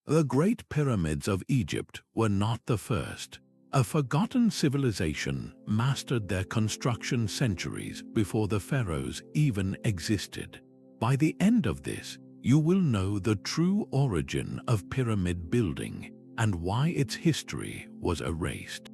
The Great Pyramids of Egypt were not the first. A forgotten civilization mastered their construction centuries before the pharaohs even existed. By the end of this, you will know the true origin of pyramid building and why its history was erased.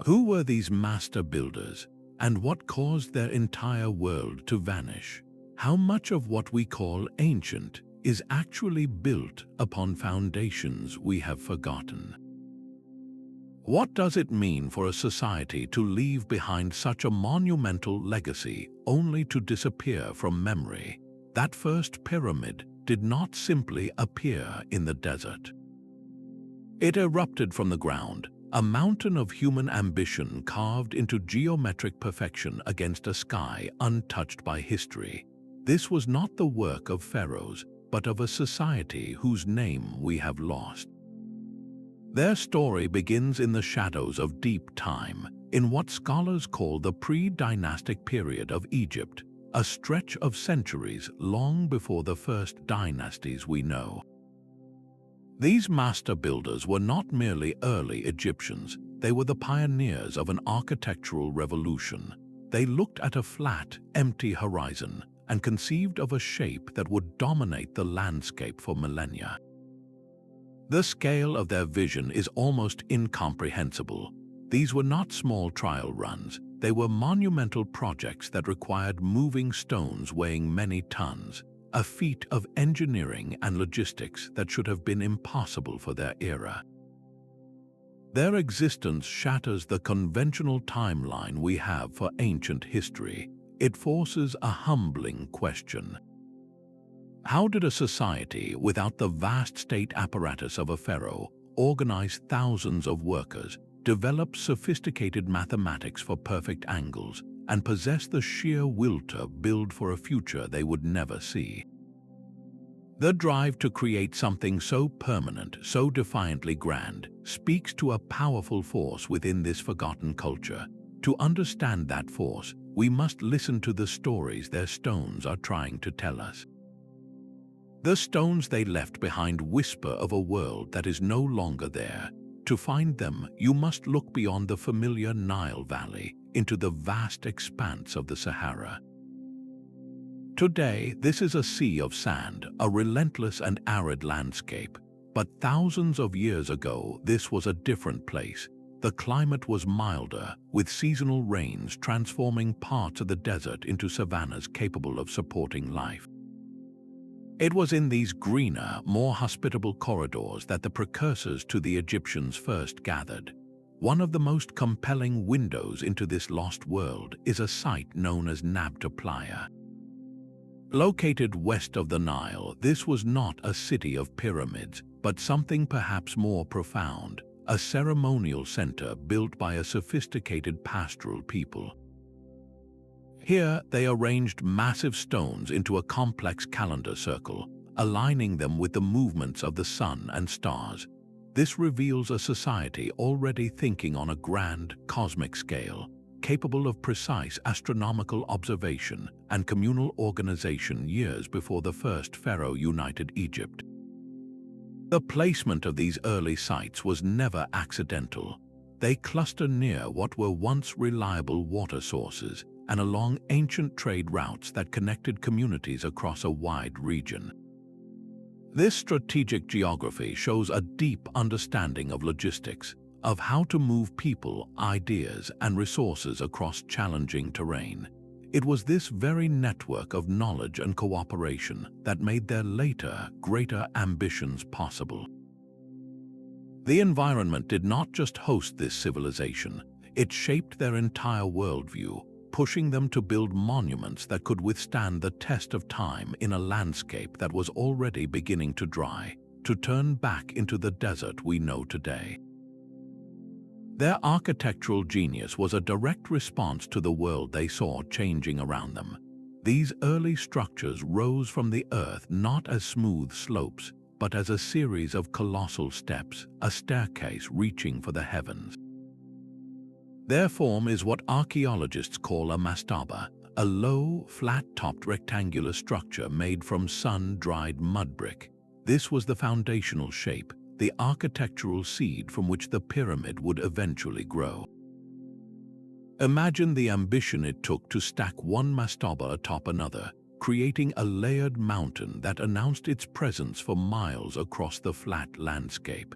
Who were these master builders, and what caused their entire world to vanish? How much of what we call ancient is actually built upon foundations we have forgotten? What does it mean for a society to leave behind such a monumental legacy only to disappear from memory? That first pyramid did not simply appear in the desert. It erupted from the ground, a mountain of human ambition carved into geometric perfection against a sky untouched by history. This was not the work of pharaohs, but of a society whose name we have lost. Their story begins in the shadows of deep time, in what scholars call the pre-dynastic period of Egypt, a stretch of centuries long before the first dynasties we know. These master builders were not merely early Egyptians, they were the pioneers of an architectural revolution. They looked at a flat, empty horizon and conceived of a shape that would dominate the landscape for millennia. The scale of their vision is almost incomprehensible. These were not small trial runs, they were monumental projects that required moving stones weighing many tons, a feat of engineering and logistics that should have been impossible for their era. Their existence shatters the conventional timeline we have for ancient history. It forces a humbling question. How did a society without the vast state apparatus of a pharaoh organize thousands of workers, develop sophisticated mathematics for perfect angles, and possess the sheer will to build for a future they would never see? The drive to create something so permanent, so defiantly grand, speaks to a powerful force within this forgotten culture. To understand that force, we must listen to the stories their stones are trying to tell us. The stones they left behind whisper of a world that is no longer there. To find them, you must look beyond the familiar Nile Valley into the vast expanse of the Sahara. Today, this is a sea of sand, a relentless and arid landscape. But thousands of years ago, this was a different place. The climate was milder, with seasonal rains transforming parts of the desert into savannas capable of supporting life. It was in these greener, more hospitable corridors that the precursors to the Egyptians first gathered. One of the most compelling windows into this lost world is a site known as Nabta Playa. Located west of the Nile, this was not a city of pyramids, but something perhaps more profound, a ceremonial center built by a sophisticated pastoral people. Here, they arranged massive stones into a complex calendar circle, aligning them with the movements of the sun and stars. This reveals a society already thinking on a grand, cosmic scale, capable of precise astronomical observation and communal organization years before the first pharaoh united Egypt. The placement of these early sites was never accidental. They cluster near what were once reliable water sources and along ancient trade routes that connected communities across a wide region. This strategic geography shows a deep understanding of logistics, of how to move people, ideas, and resources across challenging terrain. It was this very network of knowledge and cooperation that made their later, greater ambitions possible. The environment did not just host this civilization, it shaped their entire worldview, pushing them to build monuments that could withstand the test of time in a landscape that was already beginning to dry, to turn back into the desert we know today. Their architectural genius was a direct response to the world they saw changing around them. These early structures rose from the earth not as smooth slopes, but as a series of colossal steps, a staircase reaching for the heavens. Their form is what archaeologists call a mastaba, a low, flat-topped rectangular structure made from sun-dried mudbrick. This was the foundational shape, the architectural seed from which the pyramid would eventually grow. Imagine the ambition it took to stack one mastaba atop another, creating a layered mountain that announced its presence for miles across the flat landscape.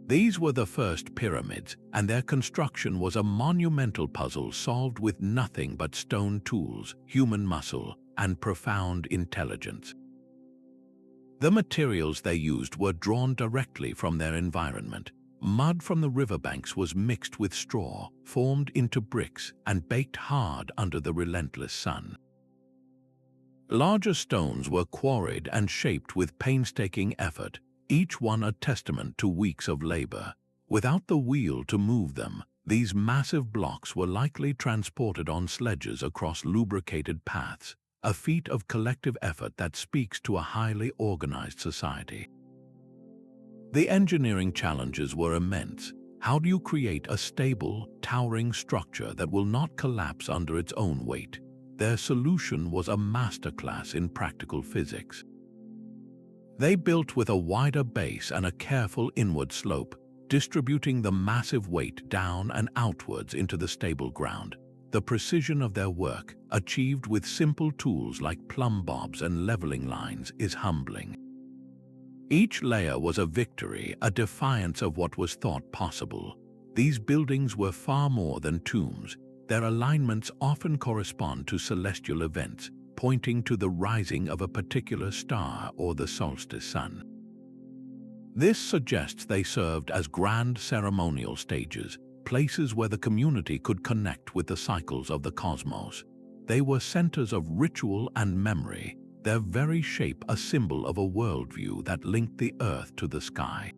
These were the first pyramids, and their construction was a monumental puzzle solved with nothing but stone tools, human muscle, and profound intelligence. The materials they used were drawn directly from their environment. Mud from the riverbanks was mixed with straw, formed into bricks, and baked hard under the relentless sun. Larger stones were quarried and shaped with painstaking effort, each one a testament to weeks of labor. Without the wheel to move them, these massive blocks were likely transported on sledges across lubricated paths, a feat of collective effort that speaks to a highly organized society. The engineering challenges were immense. How do you create a stable, towering structure that will not collapse under its own weight? Their solution was a masterclass in practical physics. They built with a wider base and a careful inward slope, distributing the massive weight down and outwards into the stable ground. The precision of their work, achieved with simple tools like plumb bobs and leveling lines, is humbling. Each layer was a victory, a defiance of what was thought possible. These buildings were far more than tombs. Their alignments often correspond to celestial events, pointing to the rising of a particular star or the solstice sun. This suggests they served as grand ceremonial stages, places where the community could connect with the cycles of the cosmos. They were centers of ritual and memory, their very shape a symbol of a worldview that linked the earth to the sky.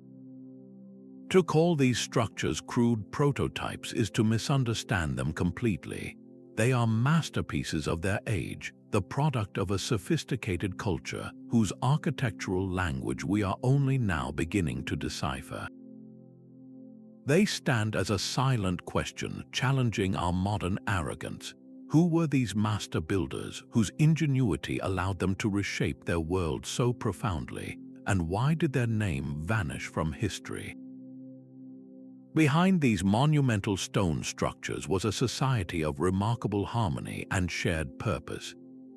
To call these structures crude prototypes is to misunderstand them completely. They are masterpieces of their age, the product of a sophisticated culture whose architectural language we are only now beginning to decipher. They stand as a silent question challenging our modern arrogance. Who were these master builders whose ingenuity allowed them to reshape their world so profoundly, and why did their name vanish from history? Behind these monumental stone structures was a society of remarkable harmony and shared purpose.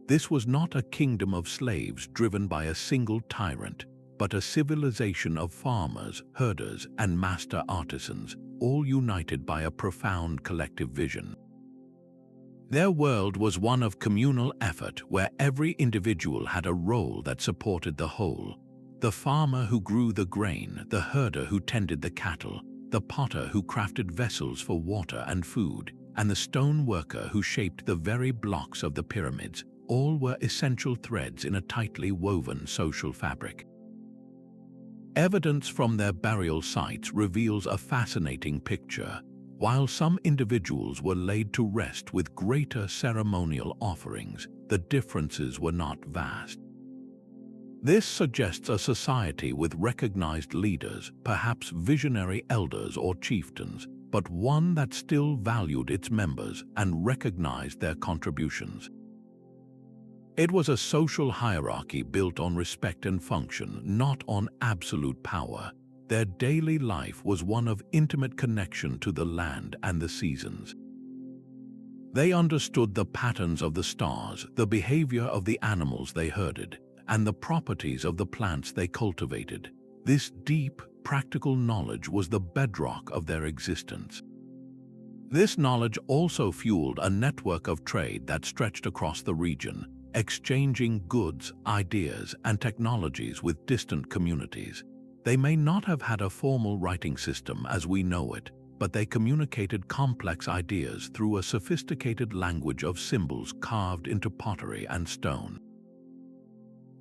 This was not a kingdom of slaves driven by a single tyrant, but a civilization of farmers, herders, and master artisans, all united by a profound collective vision. Their world was one of communal effort where every individual had a role that supported the whole. The farmer who grew the grain, the herder who tended the cattle, the potter who crafted vessels for water and food, and the stone worker who shaped the very blocks of the pyramids, all were essential threads in a tightly woven social fabric. Evidence from their burial sites reveals a fascinating picture. While some individuals were laid to rest with greater ceremonial offerings, the differences were not vast. This suggests a society with recognized leaders, perhaps visionary elders or chieftains, but one that still valued its members and recognized their contributions. It was a social hierarchy built on respect and function, not on absolute power. Their daily life was one of intimate connection to the land and the seasons. They understood the patterns of the stars, the behavior of the animals they herded, and the properties of the plants they cultivated. This deep, practical knowledge was the bedrock of their existence. This knowledge also fueled a network of trade that stretched across the region, exchanging goods, ideas, and technologies with distant communities. They may not have had a formal writing system as we know it, but they communicated complex ideas through a sophisticated language of symbols carved into pottery and stone.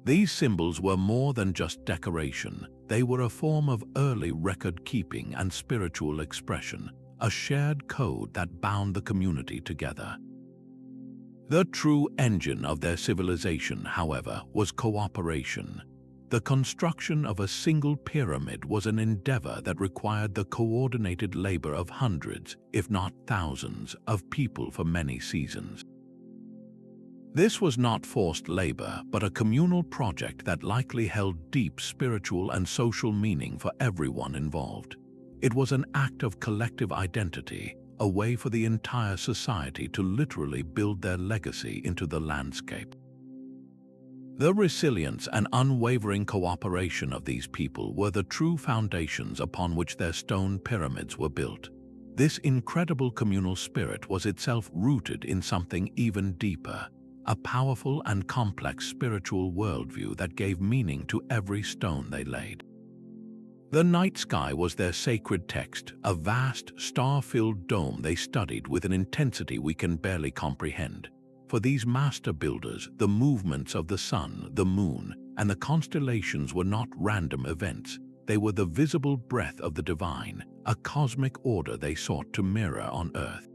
These symbols were more than just decoration. They were a form of early record-keeping and spiritual expression, a shared code that bound the community together. The true engine of their civilization, however, was cooperation. The construction of a single pyramid was an endeavor that required the coordinated labor of hundreds, if not thousands, of people for many seasons. This was not forced labor, but a communal project that likely held deep spiritual and social meaning for everyone involved. It was an act of collective identity, a way for the entire society to literally build their legacy into the landscape. The resilience and unwavering cooperation of these people were the true foundations upon which their stone pyramids were built. This incredible communal spirit was itself rooted in something even deeper, a powerful and complex spiritual worldview that gave meaning to every stone they laid. The night sky was their sacred text, a vast, star-filled dome they studied with an intensity we can barely comprehend. For these master builders, the movements of the sun, the moon, and the constellations were not random events. They were the visible breath of the divine, a cosmic order they sought to mirror on earth.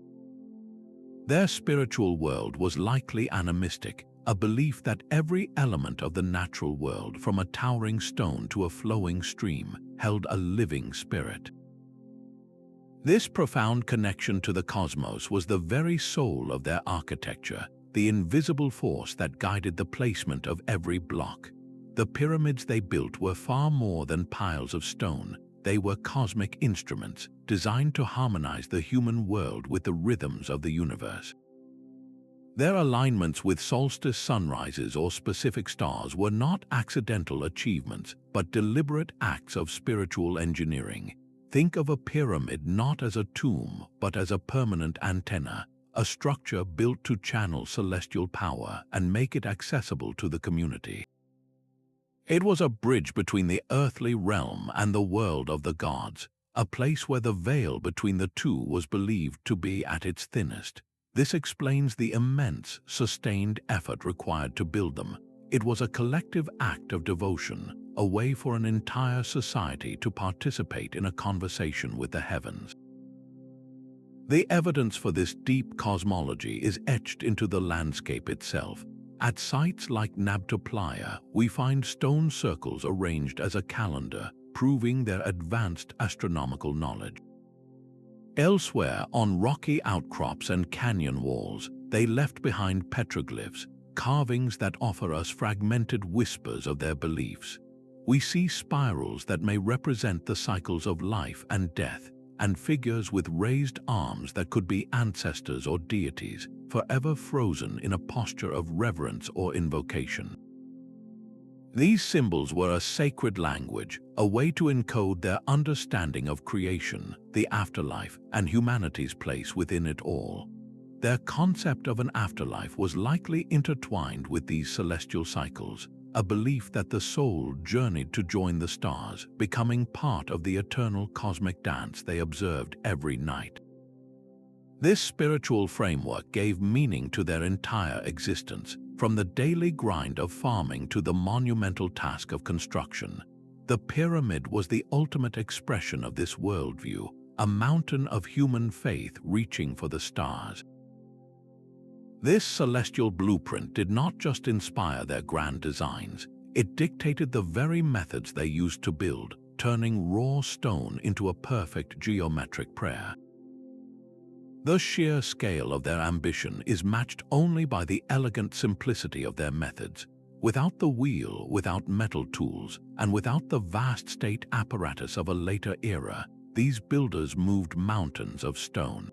Their spiritual world was likely animistic, a belief that every element of the natural world, from a towering stone to a flowing stream, held a living spirit. This profound connection to the cosmos was the very soul of their architecture, the invisible force that guided the placement of every block. The pyramids they built were far more than piles of stone. They were cosmic instruments designed to harmonize the human world with the rhythms of the universe. Their alignments with solstice sunrises or specific stars were not accidental achievements, but deliberate acts of spiritual engineering. Think of a pyramid not as a tomb, but as a permanent antenna, a structure built to channel celestial power and make it accessible to the community. It was a bridge between the earthly realm and the world of the gods, a place where the veil between the two was believed to be at its thinnest. This explains the immense, sustained effort required to build them. It was a collective act of devotion, a way for an entire society to participate in a conversation with the heavens. The evidence for this deep cosmology is etched into the landscape itself. At sites like Nabta Playa, we find stone circles arranged as a calendar, proving their advanced astronomical knowledge. Elsewhere, on rocky outcrops and canyon walls, they left behind petroglyphs, carvings that offer us fragmented whispers of their beliefs. We see spirals that may represent the cycles of life and death, and figures with raised arms that could be ancestors or deities, forever frozen in a posture of reverence or invocation. These symbols were a sacred language, a way to encode their understanding of creation, the afterlife, and humanity's place within it all. Their concept of an afterlife was likely intertwined with these celestial cycles, a belief that the soul journeyed to join the stars, becoming part of the eternal cosmic dance they observed every night. This spiritual framework gave meaning to their entire existence, from the daily grind of farming to the monumental task of construction. The pyramid was the ultimate expression of this worldview, a mountain of human faith reaching for the stars. This celestial blueprint did not just inspire their grand designs, it dictated the very methods they used to build, turning raw stone into a perfect geometric prayer. The sheer scale of their ambition is matched only by the elegant simplicity of their methods. Without the wheel, without metal tools, and without the vast state apparatus of a later era, these builders moved mountains of stone.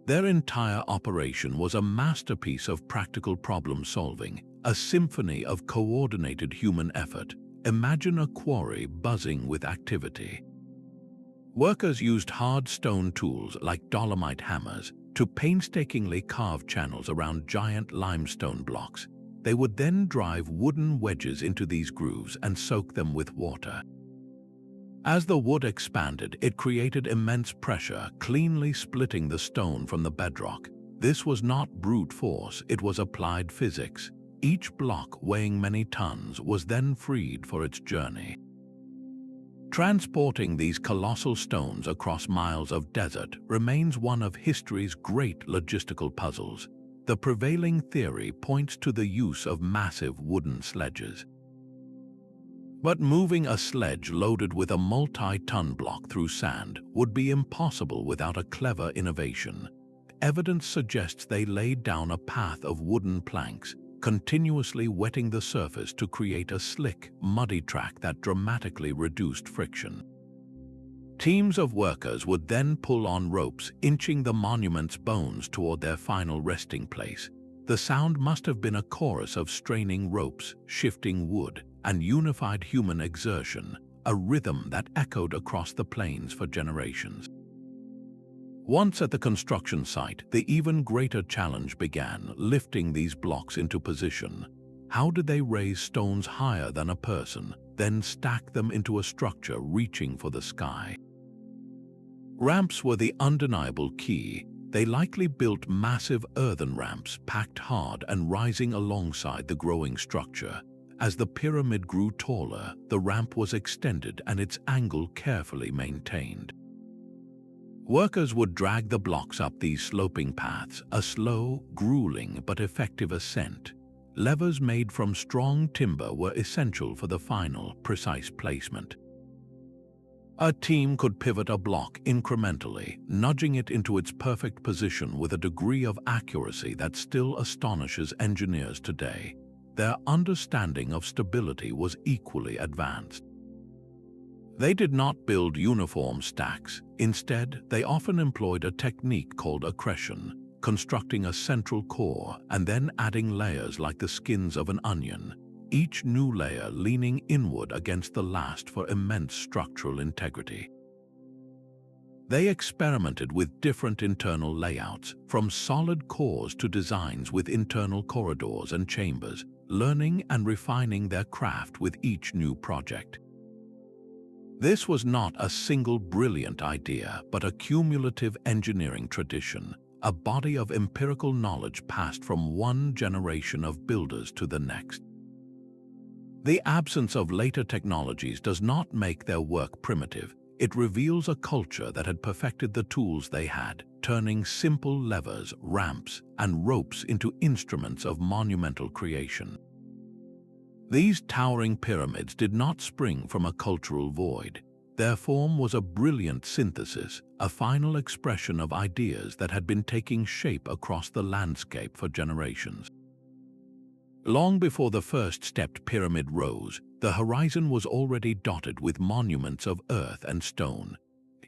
Their entire operation was a masterpiece of practical problem-solving, a symphony of coordinated human effort. Imagine a quarry buzzing with activity. Workers used hard stone tools like dolomite hammers to painstakingly carve channels around giant limestone blocks. They would then drive wooden wedges into these grooves and soak them with water. As the wood expanded, it created immense pressure, cleanly splitting the stone from the bedrock. This was not brute force, it was applied physics. Each block, weighing many tons, was then freed for its journey. Transporting these colossal stones across miles of desert remains one of history's great logistical puzzles. The prevailing theory points to the use of massive wooden sledges. But moving a sledge loaded with a multi-ton block through sand would be impossible without a clever innovation. evidence suggests they laid down a path of wooden planks, continuously wetting the surface to create a slick, muddy track that dramatically reduced friction. Teams of workers would then pull on ropes, inching the monument's bones toward their final resting place. The sound must have been a chorus of straining ropes, shifting wood, and unified human exertion, a rhythm that echoed across the plains for generations. Once at the construction site, the even greater challenge began, lifting these blocks into position. How did they raise stones higher than a person, then stack them into a structure reaching for the sky? Ramps were the undeniable key. They likely built massive earthen ramps packed hard and rising alongside the growing structure. As the pyramid grew taller, the ramp was extended and its angle carefully maintained. Workers would drag the blocks up these sloping paths, a slow, grueling but effective ascent. Levers made from strong timber were essential for the final, precise placement. A team could pivot a block incrementally, nudging it into its perfect position with a degree of accuracy that still astonishes engineers today. Their understanding of stability was equally advanced. They did not build uniform stacks. Instead, they often employed a technique called accretion, constructing a central core and then adding layers like the skins of an onion, each new layer leaning inward against the last for immense structural integrity. They experimented with different internal layouts, from solid cores to designs with internal corridors and chambers, learning and refining their craft with each new project. This was not a single brilliant idea, but a cumulative engineering tradition, a body of empirical knowledge passed from one generation of builders to the next. The absence of later technologies does not make their work primitive. It reveals a culture that had perfected the tools they had, turning simple levers, ramps, and ropes into instruments of monumental creation. These towering pyramids did not spring from a cultural void. Their form was a brilliant synthesis, a final expression of ideas that had been taking shape across the landscape for generations. Long before the first stepped pyramid rose, the horizon was already dotted with monuments of earth and stone.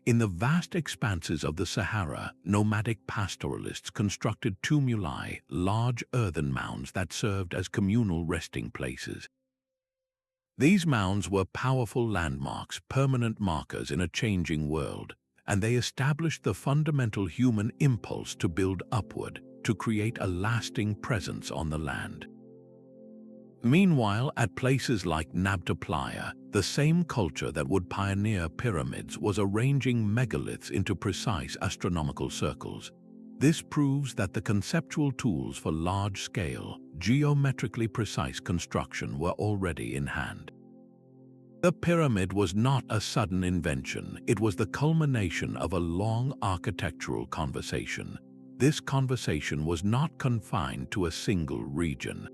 In the vast expanses of the Sahara, nomadic pastoralists constructed tumuli, large earthen mounds that served as communal resting places. These mounds were powerful landmarks, permanent markers in a changing world, and they established the fundamental human impulse to build upward, to create a lasting presence on the land. Meanwhile, at places like Nabta Playa, the same culture that would pioneer pyramids was arranging megaliths into precise astronomical circles. This proves that the conceptual tools for large-scale, geometrically precise construction were already in hand. The pyramid was not a sudden invention. It was the culmination of a long architectural conversation. This conversation was not confined to a single region.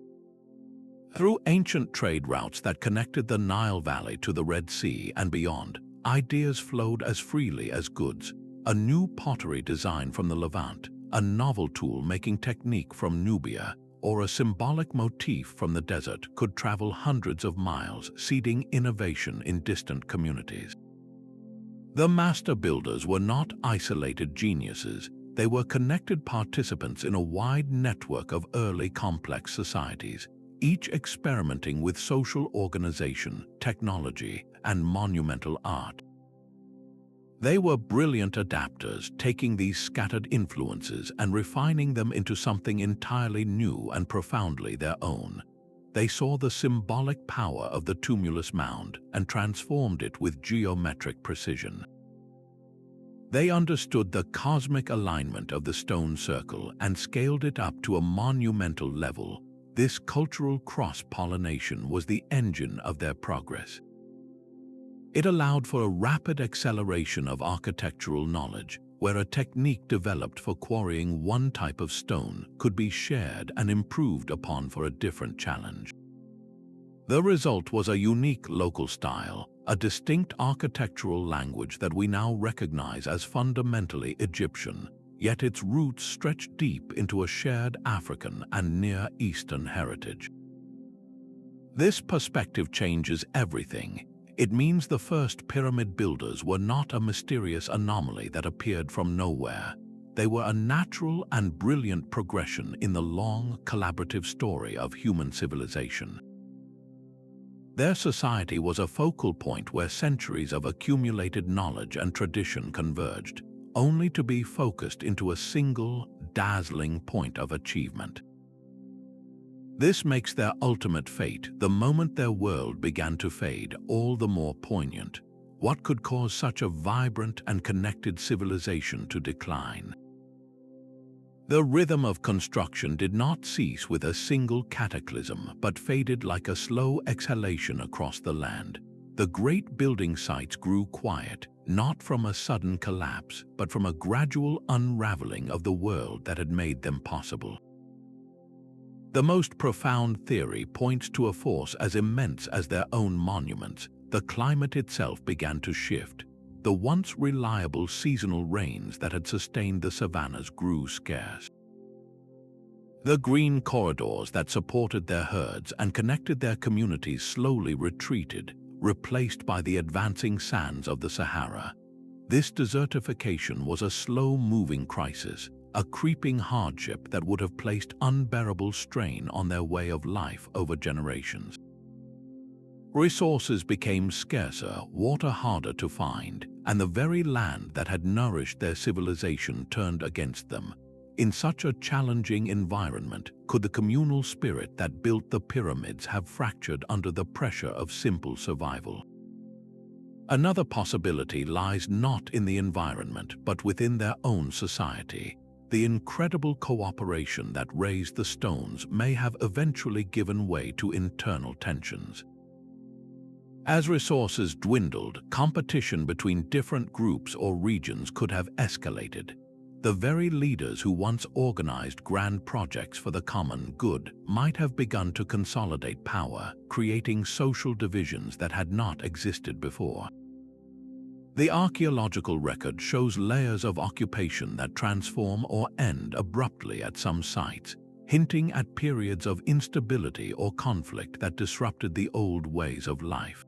Through ancient trade routes that connected the Nile Valley to the Red Sea and beyond, ideas flowed as freely as goods. A new pottery design from the Levant, a novel tool-making technique from Nubia, or a symbolic motif from the desert could travel hundreds of miles, seeding innovation in distant communities. The master builders were not isolated geniuses. They were connected participants in a wide network of early complex societies, each experimenting with social organization, technology, and monumental art. They were brilliant adapters, taking these scattered influences and refining them into something entirely new and profoundly their own. They saw the symbolic power of the tumulus mound and transformed it with geometric precision. They understood the cosmic alignment of the stone circle and scaled it up to a monumental level. This cultural cross-pollination was the engine of their progress. It allowed for a rapid acceleration of architectural knowledge, where a technique developed for quarrying one type of stone could be shared and improved upon for a different challenge. The result was a unique local style, a distinct architectural language that we now recognize as fundamentally Egyptian. yet its roots stretch deep into a shared African and Near Eastern heritage. This perspective changes everything. It means the first pyramid builders were not a mysterious anomaly that appeared from nowhere. They were a natural and brilliant progression in the long, collaborative story of human civilization. Their society was a focal point where centuries of accumulated knowledge and tradition converged, only to be focused into a single, dazzling point of achievement. This makes their ultimate fate, the moment their world began to fade, all the more poignant. What could cause such a vibrant and connected civilization to decline? The rhythm of construction did not cease with a single cataclysm, but faded like a slow exhalation across the land. The great building sites grew quiet, not from a sudden collapse, but from a gradual unraveling of the world that had made them possible. The most profound theory points to a force as immense as their own monuments. The climate itself began to shift. The once reliable seasonal rains that had sustained the savannas grew scarce. The green corridors that supported their herds and connected their communities slowly retreated, replaced by the advancing sands of the Sahara. This desertification was a slow-moving crisis, a creeping hardship that would have placed unbearable strain on their way of life over generations. Resources became scarcer, water harder to find, and the very land that had nourished their civilization turned against them. In such a challenging environment, could the communal spirit that built the pyramids have fractured under the pressure of simple survival? Another possibility lies not in the environment, but within their own society. The incredible cooperation that raised the stones may have eventually given way to internal tensions. As resources dwindled, competition between different groups or regions could have escalated. The very leaders who once organized grand projects for the common good might have begun to consolidate power, creating social divisions that had not existed before. The archaeological record shows layers of occupation that transform or end abruptly at some sites, hinting at periods of instability or conflict that disrupted the old ways of life.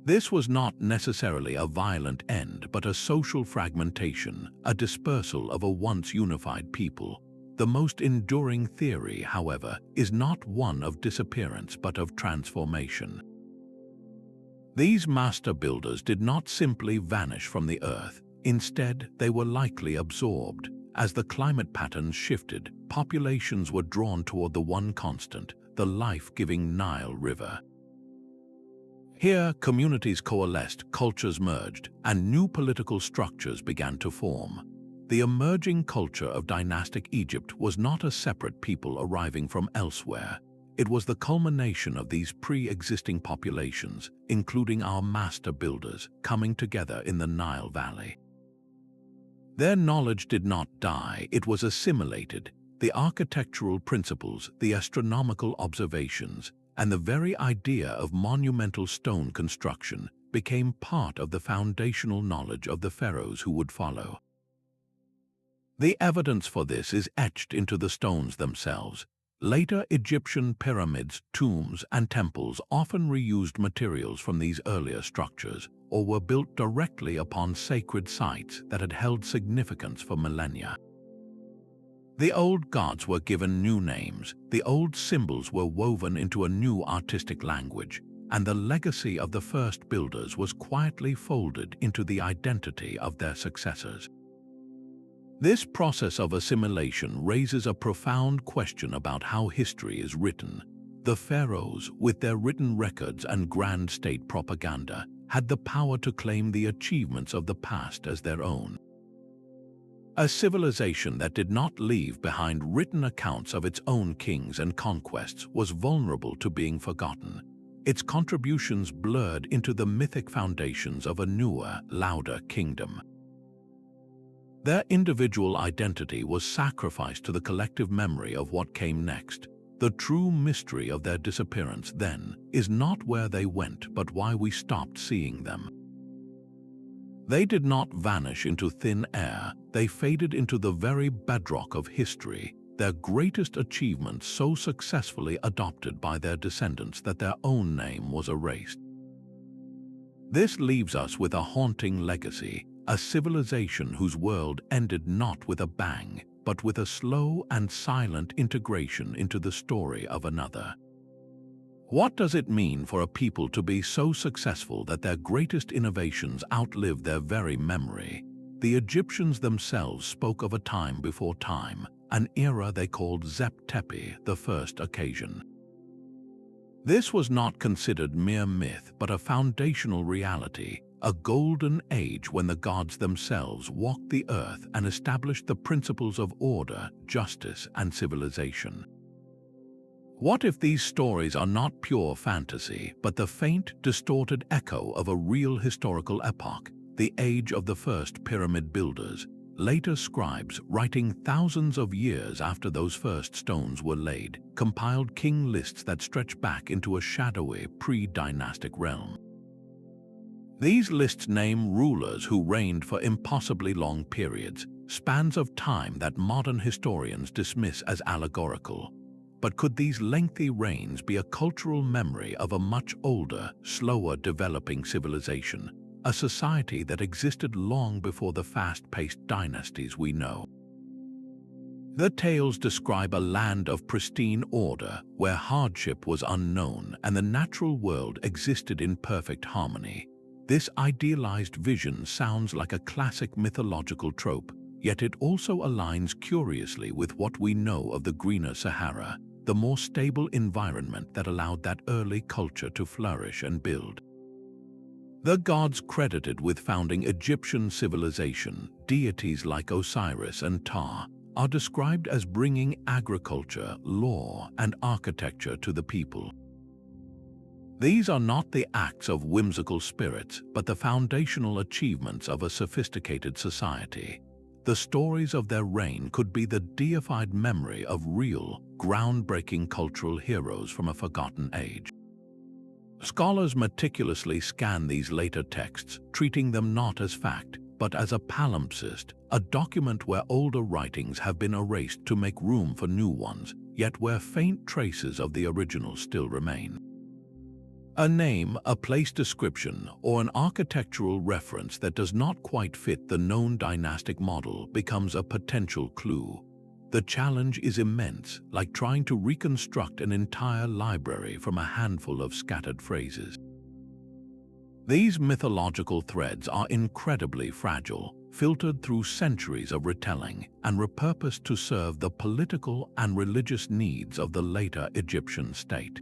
This was not necessarily a violent end, but a social fragmentation, a dispersal of a once unified people. The most enduring theory, however, is not one of disappearance but of transformation. These master builders did not simply vanish from the earth. Instead, they were likely absorbed. As the climate patterns shifted, populations were drawn toward the one constant, the life-giving Nile River. Here, communities coalesced, cultures merged, and new political structures began to form. The emerging culture of dynastic Egypt was not a separate people arriving from elsewhere. It was the culmination of these pre-existing populations, including our master builders, coming together in the Nile Valley. Their knowledge did not die, it was assimilated. The architectural principles, the astronomical observations, and the very idea of monumental stone construction became part of the foundational knowledge of the pharaohs who would follow. The evidence for this is etched into the stones themselves. Later Egyptian pyramids, tombs, and temples often reused materials from these earlier structures, or were built directly upon sacred sites that had held significance for millennia. The old gods were given new names, the old symbols were woven into a new artistic language, and the legacy of the first builders was quietly folded into the identity of their successors. This process of assimilation raises a profound question about how history is written. The pharaohs, with their written records and grand state propaganda, had the power to claim the achievements of the past as their own. A civilization that did not leave behind written accounts of its own kings and conquests was vulnerable to being forgotten. Its contributions blurred into the mythic foundations of a newer, louder kingdom. Their individual identity was sacrificed to the collective memory of what came next. The true mystery of their disappearance, then, is not where they went but why we stopped seeing them. They did not vanish into thin air, they faded into the very bedrock of history, their greatest achievements so successfully adopted by their descendants that their own name was erased. This leaves us with a haunting legacy, a civilization whose world ended not with a bang, but with a slow and silent integration into the story of another. What does it mean for a people to be so successful that their greatest innovations outlive their very memory? The Egyptians themselves spoke of a time before time, an era they called Zep Tepi, the first occasion. This was not considered mere myth, but a foundational reality, a golden age when the gods themselves walked the earth and established the principles of order, justice, and civilization. What if these stories are not pure fantasy, but the faint, distorted echo of a real historical epoch, the age of the first pyramid builders, later scribes writing thousands of years after those first stones were laid, compiled king lists that stretch back into a shadowy pre-dynastic realm. These lists name rulers who reigned for impossibly long periods, spans of time that modern historians dismiss as allegorical. But could these lengthy reigns be a cultural memory of a much older, slower developing civilization, a society that existed long before the fast-paced dynasties we know? The tales describe a land of pristine order where hardship was unknown and the natural world existed in perfect harmony. This idealized vision sounds like a classic mythological trope, yet it also aligns curiously with what we know of the greener Sahara, the more stable environment that allowed that early culture to flourish and build. The gods credited with founding Egyptian civilization, deities like Osiris and Ptah, are described as bringing agriculture, law, and architecture to the people. These are not the acts of whimsical spirits, but the foundational achievements of a sophisticated society. The stories of their reign could be the deified memory of real, groundbreaking cultural heroes from a forgotten age. Scholars meticulously scan these later texts, treating them not as fact, but as a palimpsest, a document where older writings have been erased to make room for new ones, yet where faint traces of the original still remain. A name, a place description, or an architectural reference that does not quite fit the known dynastic model becomes a potential clue. The challenge is immense, like trying to reconstruct an entire library from a handful of scattered phrases. These mythological threads are incredibly fragile, filtered through centuries of retelling, and repurposed to serve the political and religious needs of the later Egyptian state.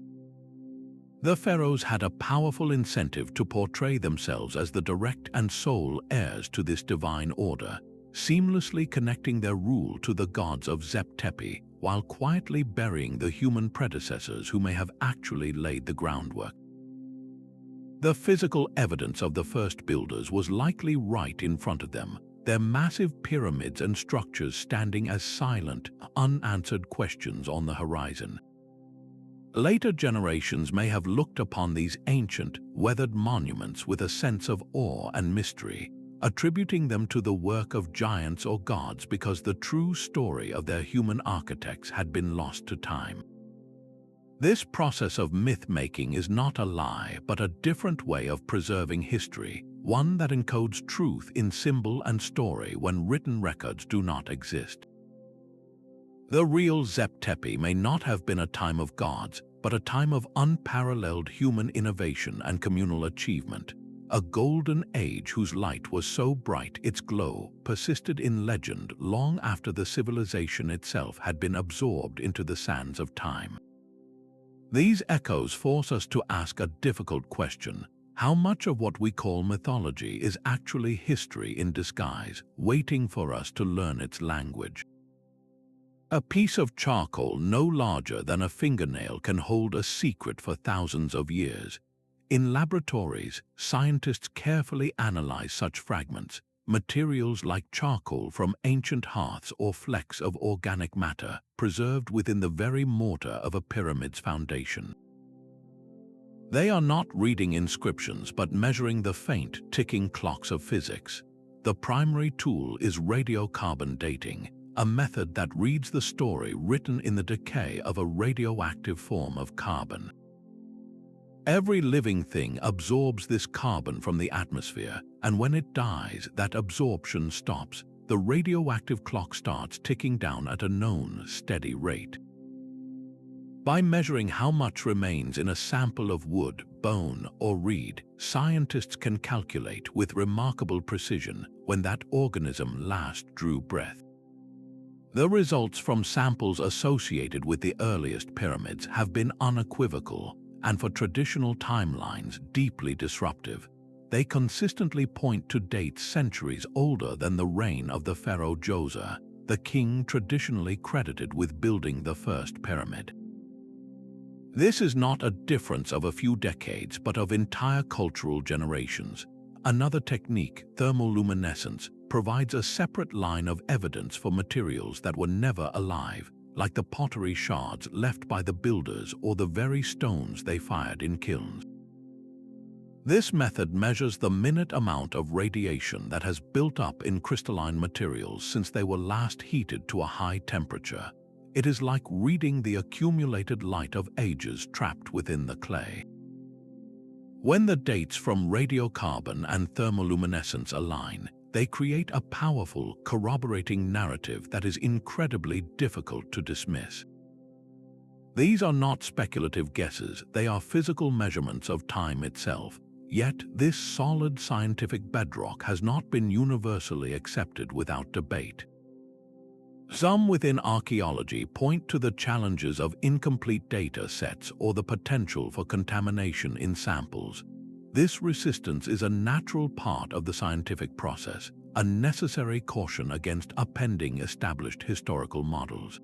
The pharaohs had a powerful incentive to portray themselves as the direct and sole heirs to this divine order, seamlessly connecting their rule to the gods of Zep Tepi, while quietly burying the human predecessors who may have actually laid the groundwork. The physical evidence of the first builders was likely right in front of them, their massive pyramids and structures standing as silent, unanswered questions on the horizon. Later generations may have looked upon these ancient, weathered monuments with a sense of awe and mystery, attributing them to the work of giants or gods because the true story of their human architects had been lost to time. This process of myth-making is not a lie, but a different way of preserving history, one that encodes truth in symbol and story when written records do not exist. The real Zep Tepi may not have been a time of gods, but a time of unparalleled human innovation and communal achievement, a golden age whose light was so bright its glow persisted in legend long after the civilization itself had been absorbed into the sands of time. These echoes force us to ask a difficult question: how much of what we call mythology is actually history in disguise, waiting for us to learn its language? A piece of charcoal no larger than a fingernail can hold a secret for thousands of years. In laboratories, scientists carefully analyze such fragments, materials like charcoal from ancient hearths or flecks of organic matter preserved within the very mortar of a pyramid's foundation. They are not reading inscriptions but measuring the faint, ticking clocks of physics. The primary tool is radiocarbon dating, a method that reads the story written in the decay of a radioactive form of carbon. Every living thing absorbs this carbon from the atmosphere, and when it dies, that absorption stops. The radioactive clock starts ticking down at a known, steady rate. By measuring how much remains in a sample of wood, bone, or reed, scientists can calculate with remarkable precision when that organism last drew breath. The results from samples associated with the earliest pyramids have been unequivocal, and for traditional timelines, deeply disruptive. They consistently point to dates centuries older than the reign of the pharaoh Djoser, the king traditionally credited with building the first pyramid. This is not a difference of a few decades, but of entire cultural generations. Another technique, thermoluminescence, provides a separate line of evidence for materials that were never alive, like the pottery shards left by the builders or the very stones they fired in kilns. This method measures the minute amount of radiation that has built up in crystalline materials since they were last heated to a high temperature. It is like reading the accumulated light of ages trapped within the clay. When the dates from radiocarbon and thermoluminescence align, they create a powerful, corroborating narrative that is incredibly difficult to dismiss. These are not speculative guesses, they are physical measurements of time itself. Yet this solid scientific bedrock has not been universally accepted without debate. Some within archaeology point to the challenges of incomplete data sets or the potential for contamination in samples. This resistance is a natural part of the scientific process, a necessary caution against upending established historical models.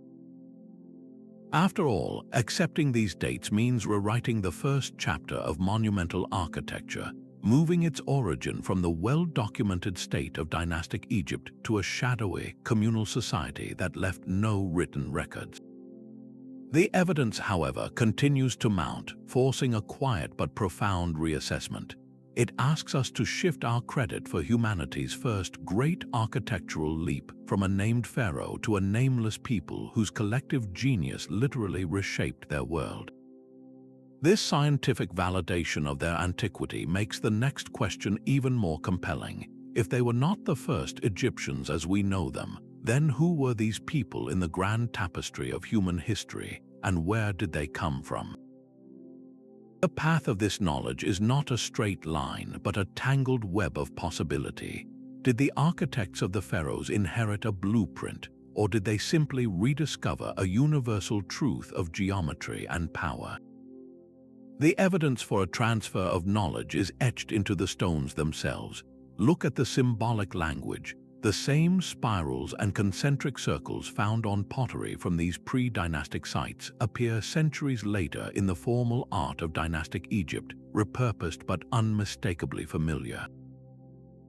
After all, accepting these dates means rewriting the first chapter of monumental architecture, moving its origin from the well-documented state of dynastic Egypt to a shadowy, communal society that left no written records. The evidence, however, continues to mount, forcing a quiet but profound reassessment. It asks us to shift our credit for humanity's first great architectural leap from a named pharaoh to a nameless people whose collective genius literally reshaped their world. This scientific validation of their antiquity makes the next question even more compelling. If they were not the first Egyptians as we know them, then who were these people in the grand tapestry of human history, and where did they come from? The path of this knowledge is not a straight line, but a tangled web of possibility. Did the architects of the pharaohs inherit a blueprint, or did they simply rediscover a universal truth of geometry and power? The evidence for a transfer of knowledge is etched into the stones themselves. Look at the symbolic language. The same spirals and concentric circles found on pottery from these pre-dynastic sites appear centuries later in the formal art of dynastic Egypt, repurposed but unmistakably familiar.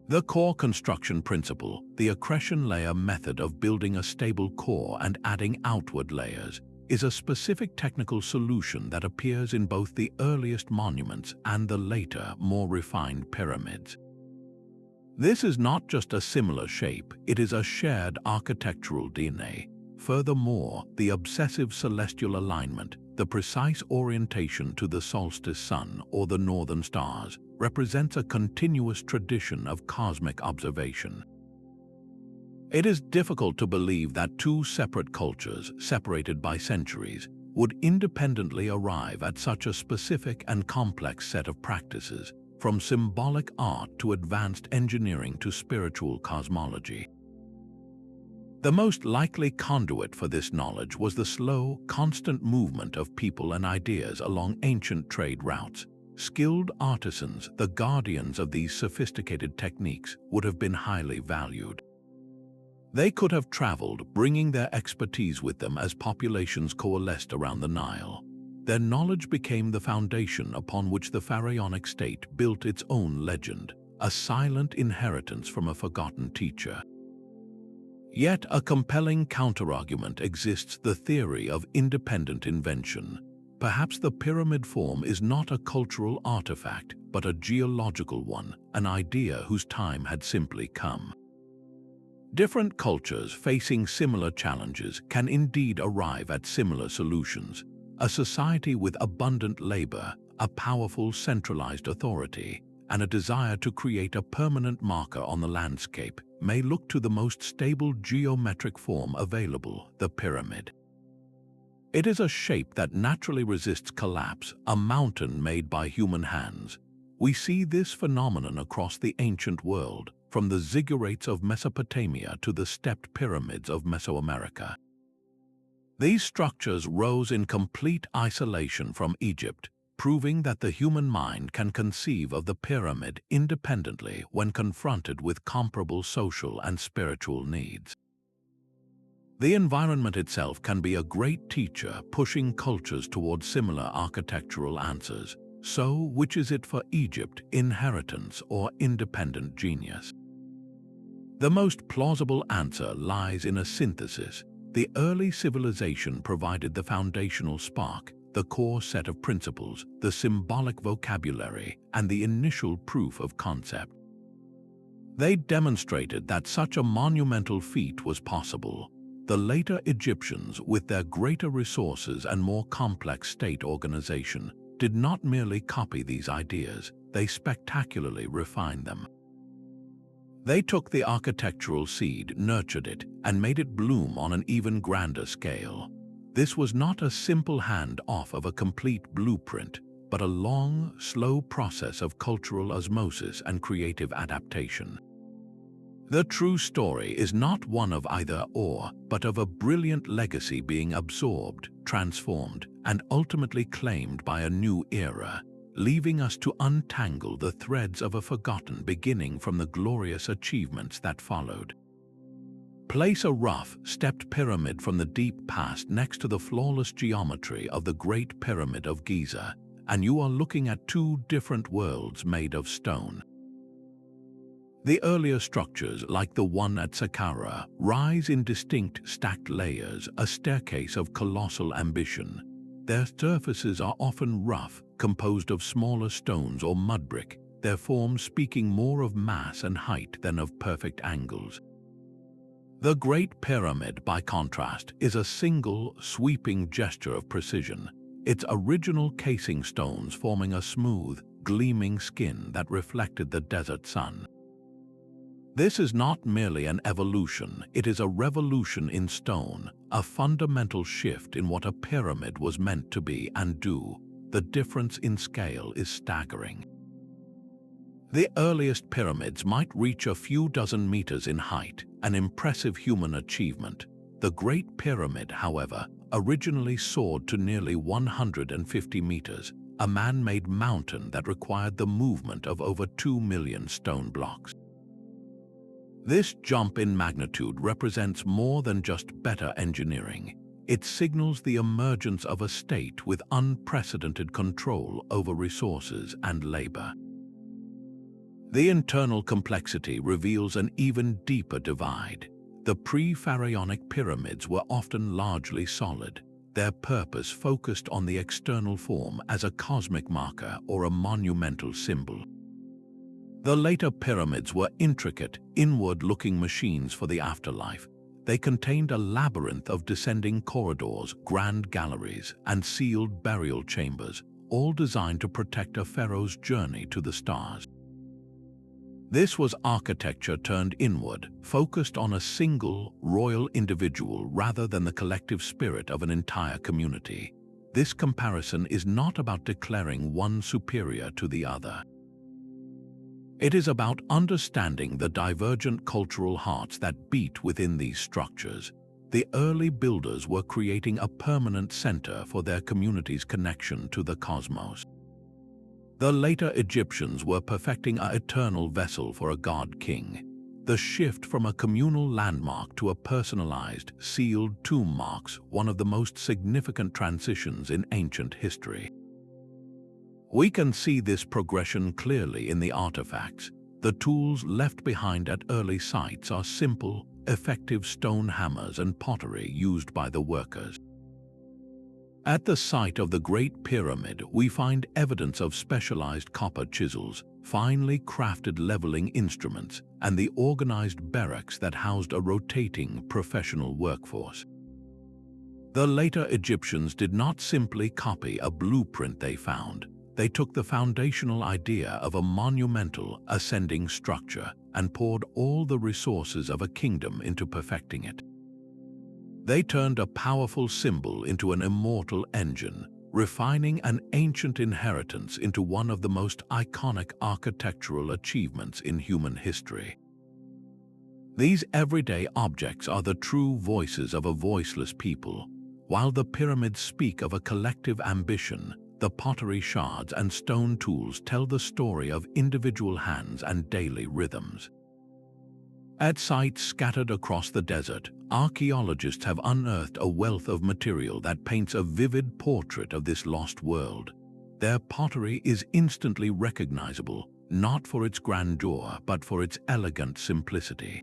The core construction principle, the accretion layer method of building a stable core and adding outward layers, is a specific technical solution that appears in both the earliest monuments and the later, more refined pyramids. This is not just a similar shape, it is a shared architectural DNA. Furthermore, the obsessive celestial alignment, the precise orientation to the solstice sun or the northern stars, represents a continuous tradition of cosmic observation. It is difficult to believe that two separate cultures, separated by centuries, would independently arrive at such a specific and complex set of practices, from symbolic art to advanced engineering to spiritual cosmology. The most likely conduit for this knowledge was the slow, constant movement of people and ideas along ancient trade routes. Skilled artisans, the guardians of these sophisticated techniques, would have been highly valued. They could have traveled, bringing their expertise with them as populations coalesced around the Nile. Their knowledge became the foundation upon which the pharaonic state built its own legend, a silent inheritance from a forgotten teacher. Yet a compelling counterargument exists: the theory of independent invention. Perhaps the pyramid form is not a cultural artifact, but a geological one, an idea whose time had simply come. Different cultures facing similar challenges can indeed arrive at similar solutions. A society with abundant labor, a powerful centralized authority, and a desire to create a permanent marker on the landscape may look to the most stable geometric form available, the pyramid. It is a shape that naturally resists collapse, a mountain made by human hands. We see this phenomenon across the ancient world, from the ziggurats of Mesopotamia to the stepped pyramids of Mesoamerica. These structures rose in complete isolation from Egypt, proving that the human mind can conceive of the pyramid independently when confronted with comparable social and spiritual needs. The environment itself can be a great teacher, pushing cultures toward similar architectural answers. So, which is it for Egypt, inheritance or independent genius? The most plausible answer lies in a synthesis. The early civilization provided the foundational spark, the core set of principles, the symbolic vocabulary, and the initial proof of concept. They demonstrated that such a monumental feat was possible. The later Egyptians, with their greater resources and more complex state organization, did not merely copy these ideas, they spectacularly refined them. They took the architectural seed, nurtured it, and made it bloom on an even grander scale. This was not a simple hand-off of a complete blueprint, but a long, slow process of cultural osmosis and creative adaptation. The true story is not one of either-or, but of a brilliant legacy being absorbed, transformed, and ultimately claimed by a new era, leaving us to untangle the threads of a forgotten beginning from the glorious achievements that followed. Place a rough, stepped pyramid from the deep past next to the flawless geometry of the Great Pyramid of Giza, and you are looking at two different worlds made of stone. The earlier structures, like the one at Saqqara, rise in distinct stacked layers, a staircase of colossal ambition. Their surfaces are often rough, composed of smaller stones or mudbrick, their form speaking more of mass and height than of perfect angles. The Great Pyramid, by contrast, is a single, sweeping gesture of precision, its original casing stones forming a smooth, gleaming skin that reflected the desert sun. This is not merely an evolution, it is a revolution in stone, a fundamental shift in what a pyramid was meant to be and do. The difference in scale is staggering. The earliest pyramids might reach a few dozen meters in height, an impressive human achievement. The Great Pyramid, however, originally soared to nearly 150 meters, a man-made mountain that required the movement of over 2 million stone blocks. This jump in magnitude represents more than just better engineering. It signals the emergence of a state with unprecedented control over resources and labor. The internal complexity reveals an even deeper divide. The pre-pharaonic pyramids were often largely solid, their purpose focused on the external form as a cosmic marker or a monumental symbol. The later pyramids were intricate, inward-looking machines for the afterlife. They contained a labyrinth of descending corridors, grand galleries, and sealed burial chambers, all designed to protect a pharaoh's journey to the stars. This was architecture turned inward, focused on a single, royal individual rather than the collective spirit of an entire community. This comparison is not about declaring one superior to the other. It is about understanding the divergent cultural hearts that beat within these structures. The early builders were creating a permanent center for their community's connection to the cosmos. The later Egyptians were perfecting an eternal vessel for a god-king. The shift from a communal landmark to a personalized, sealed tomb marks one of the most significant transitions in ancient history. We can see this progression clearly in the artifacts. The tools left behind at early sites are simple, effective stone hammers and pottery used by the workers. At the site of the Great Pyramid, we find evidence of specialized copper chisels, finely crafted leveling instruments, and the organized barracks that housed a rotating professional workforce. The later Egyptians did not simply copy a blueprint they found. They took the foundational idea of a monumental, ascending structure and poured all the resources of a kingdom into perfecting it. They turned a powerful symbol into an immortal engine, refining an ancient inheritance into one of the most iconic architectural achievements in human history. These everyday objects are the true voices of a voiceless people. While the pyramids speak of a collective ambition, the pottery shards and stone tools tell the story of individual hands and daily rhythms. At sites scattered across the desert, archaeologists have unearthed a wealth of material that paints a vivid portrait of this lost world. Their pottery is instantly recognizable, not for its grandeur, but for its elegant simplicity.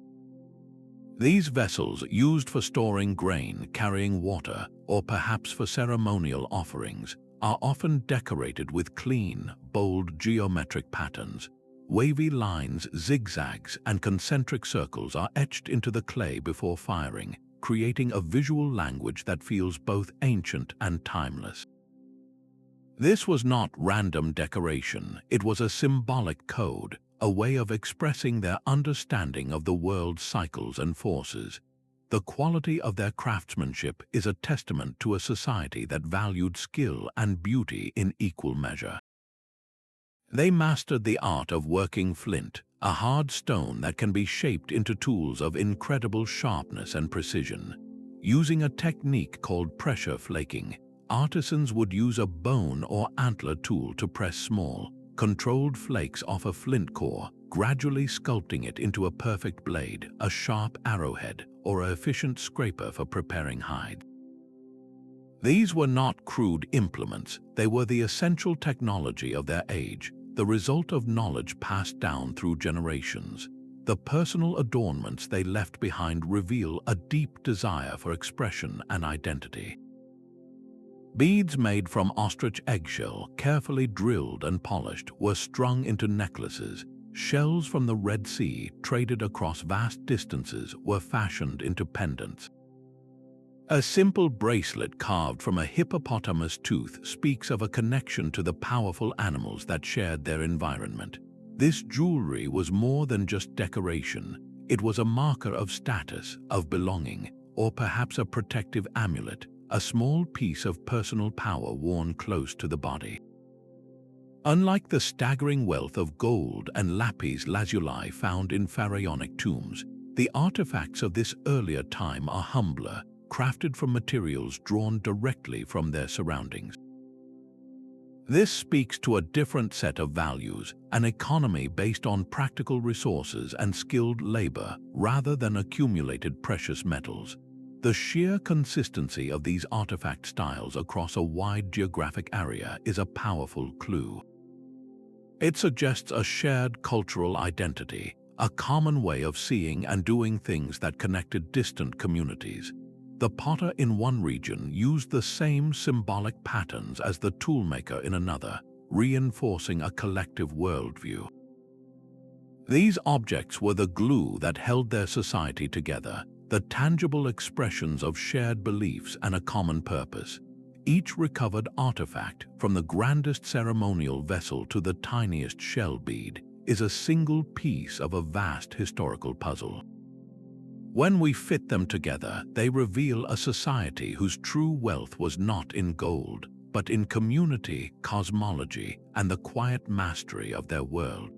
These vessels, used for storing grain, carrying water, or perhaps for ceremonial offerings, are often decorated with clean, bold geometric patterns. Wavy lines, zigzags, and concentric circles are etched into the clay before firing, creating a visual language that feels both ancient and timeless. This was not random decoration, it was a symbolic code, a way of expressing their understanding of the world's cycles and forces. The quality of their craftsmanship is a testament to a society that valued skill and beauty in equal measure. They mastered the art of working flint, a hard stone that can be shaped into tools of incredible sharpness and precision. Using a technique called pressure flaking, artisans would use a bone or antler tool to press small, controlled flakes off a flint core, gradually sculpting it into a perfect blade, a sharp arrowhead, or an efficient scraper for preparing hide. These were not crude implements, they were the essential technology of their age, the result of knowledge passed down through generations. The personal adornments they left behind reveal a deep desire for expression and identity. Beads made from ostrich eggshell, carefully drilled and polished, were strung into necklaces. Shells from the Red Sea, traded across vast distances, were fashioned into pendants. A simple bracelet carved from a hippopotamus tooth speaks of a connection to the powerful animals that shared their environment. This jewelry was more than just decoration. It was a marker of status, of belonging, or perhaps a protective amulet, a small piece of personal power worn close to the body. Unlike the staggering wealth of gold and lapis lazuli found in pharaonic tombs, the artifacts of this earlier time are humbler, crafted from materials drawn directly from their surroundings. This speaks to a different set of values, an economy based on practical resources and skilled labor rather than accumulated precious metals. The sheer consistency of these artifact styles across a wide geographic area is a powerful clue. It suggests a shared cultural identity, a common way of seeing and doing things that connected distant communities. The potter in one region used the same symbolic patterns as the toolmaker in another, reinforcing a collective worldview. These objects were the glue that held their society together, the tangible expressions of shared beliefs and a common purpose. Each recovered artifact, from the grandest ceremonial vessel to the tiniest shell bead, is a single piece of a vast historical puzzle. When we fit them together, they reveal a society whose true wealth was not in gold, but in community, cosmology, and the quiet mastery of their world.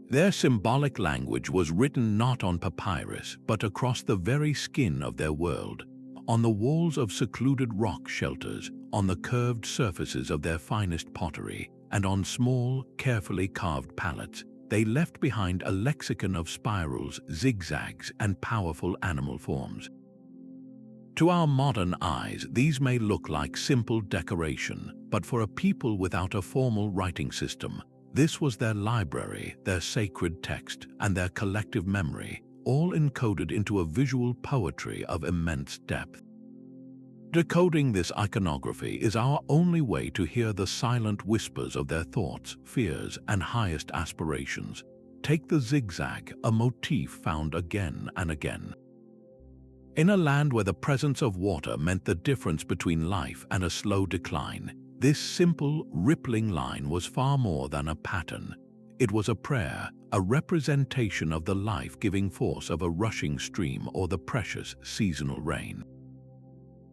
Their symbolic language was written not on papyrus, but across the very skin of their world, on the walls of secluded rock shelters, on the curved surfaces of their finest pottery, and on small, carefully carved palettes. They left behind a lexicon of spirals, zigzags, and powerful animal forms. To our modern eyes, these may look like simple decoration, but for a people without a formal writing system, this was their library, their sacred text, and their collective memory, all encoded into a visual poetry of immense depth. Decoding this iconography is our only way to hear the silent whispers of their thoughts, fears, and highest aspirations. Take the zigzag, a motif found again and again. In a land where the presence of water meant the difference between life and a slow decline, this simple, rippling line was far more than a pattern. It was a prayer, a representation of the life-giving force of a rushing stream or the precious seasonal rain.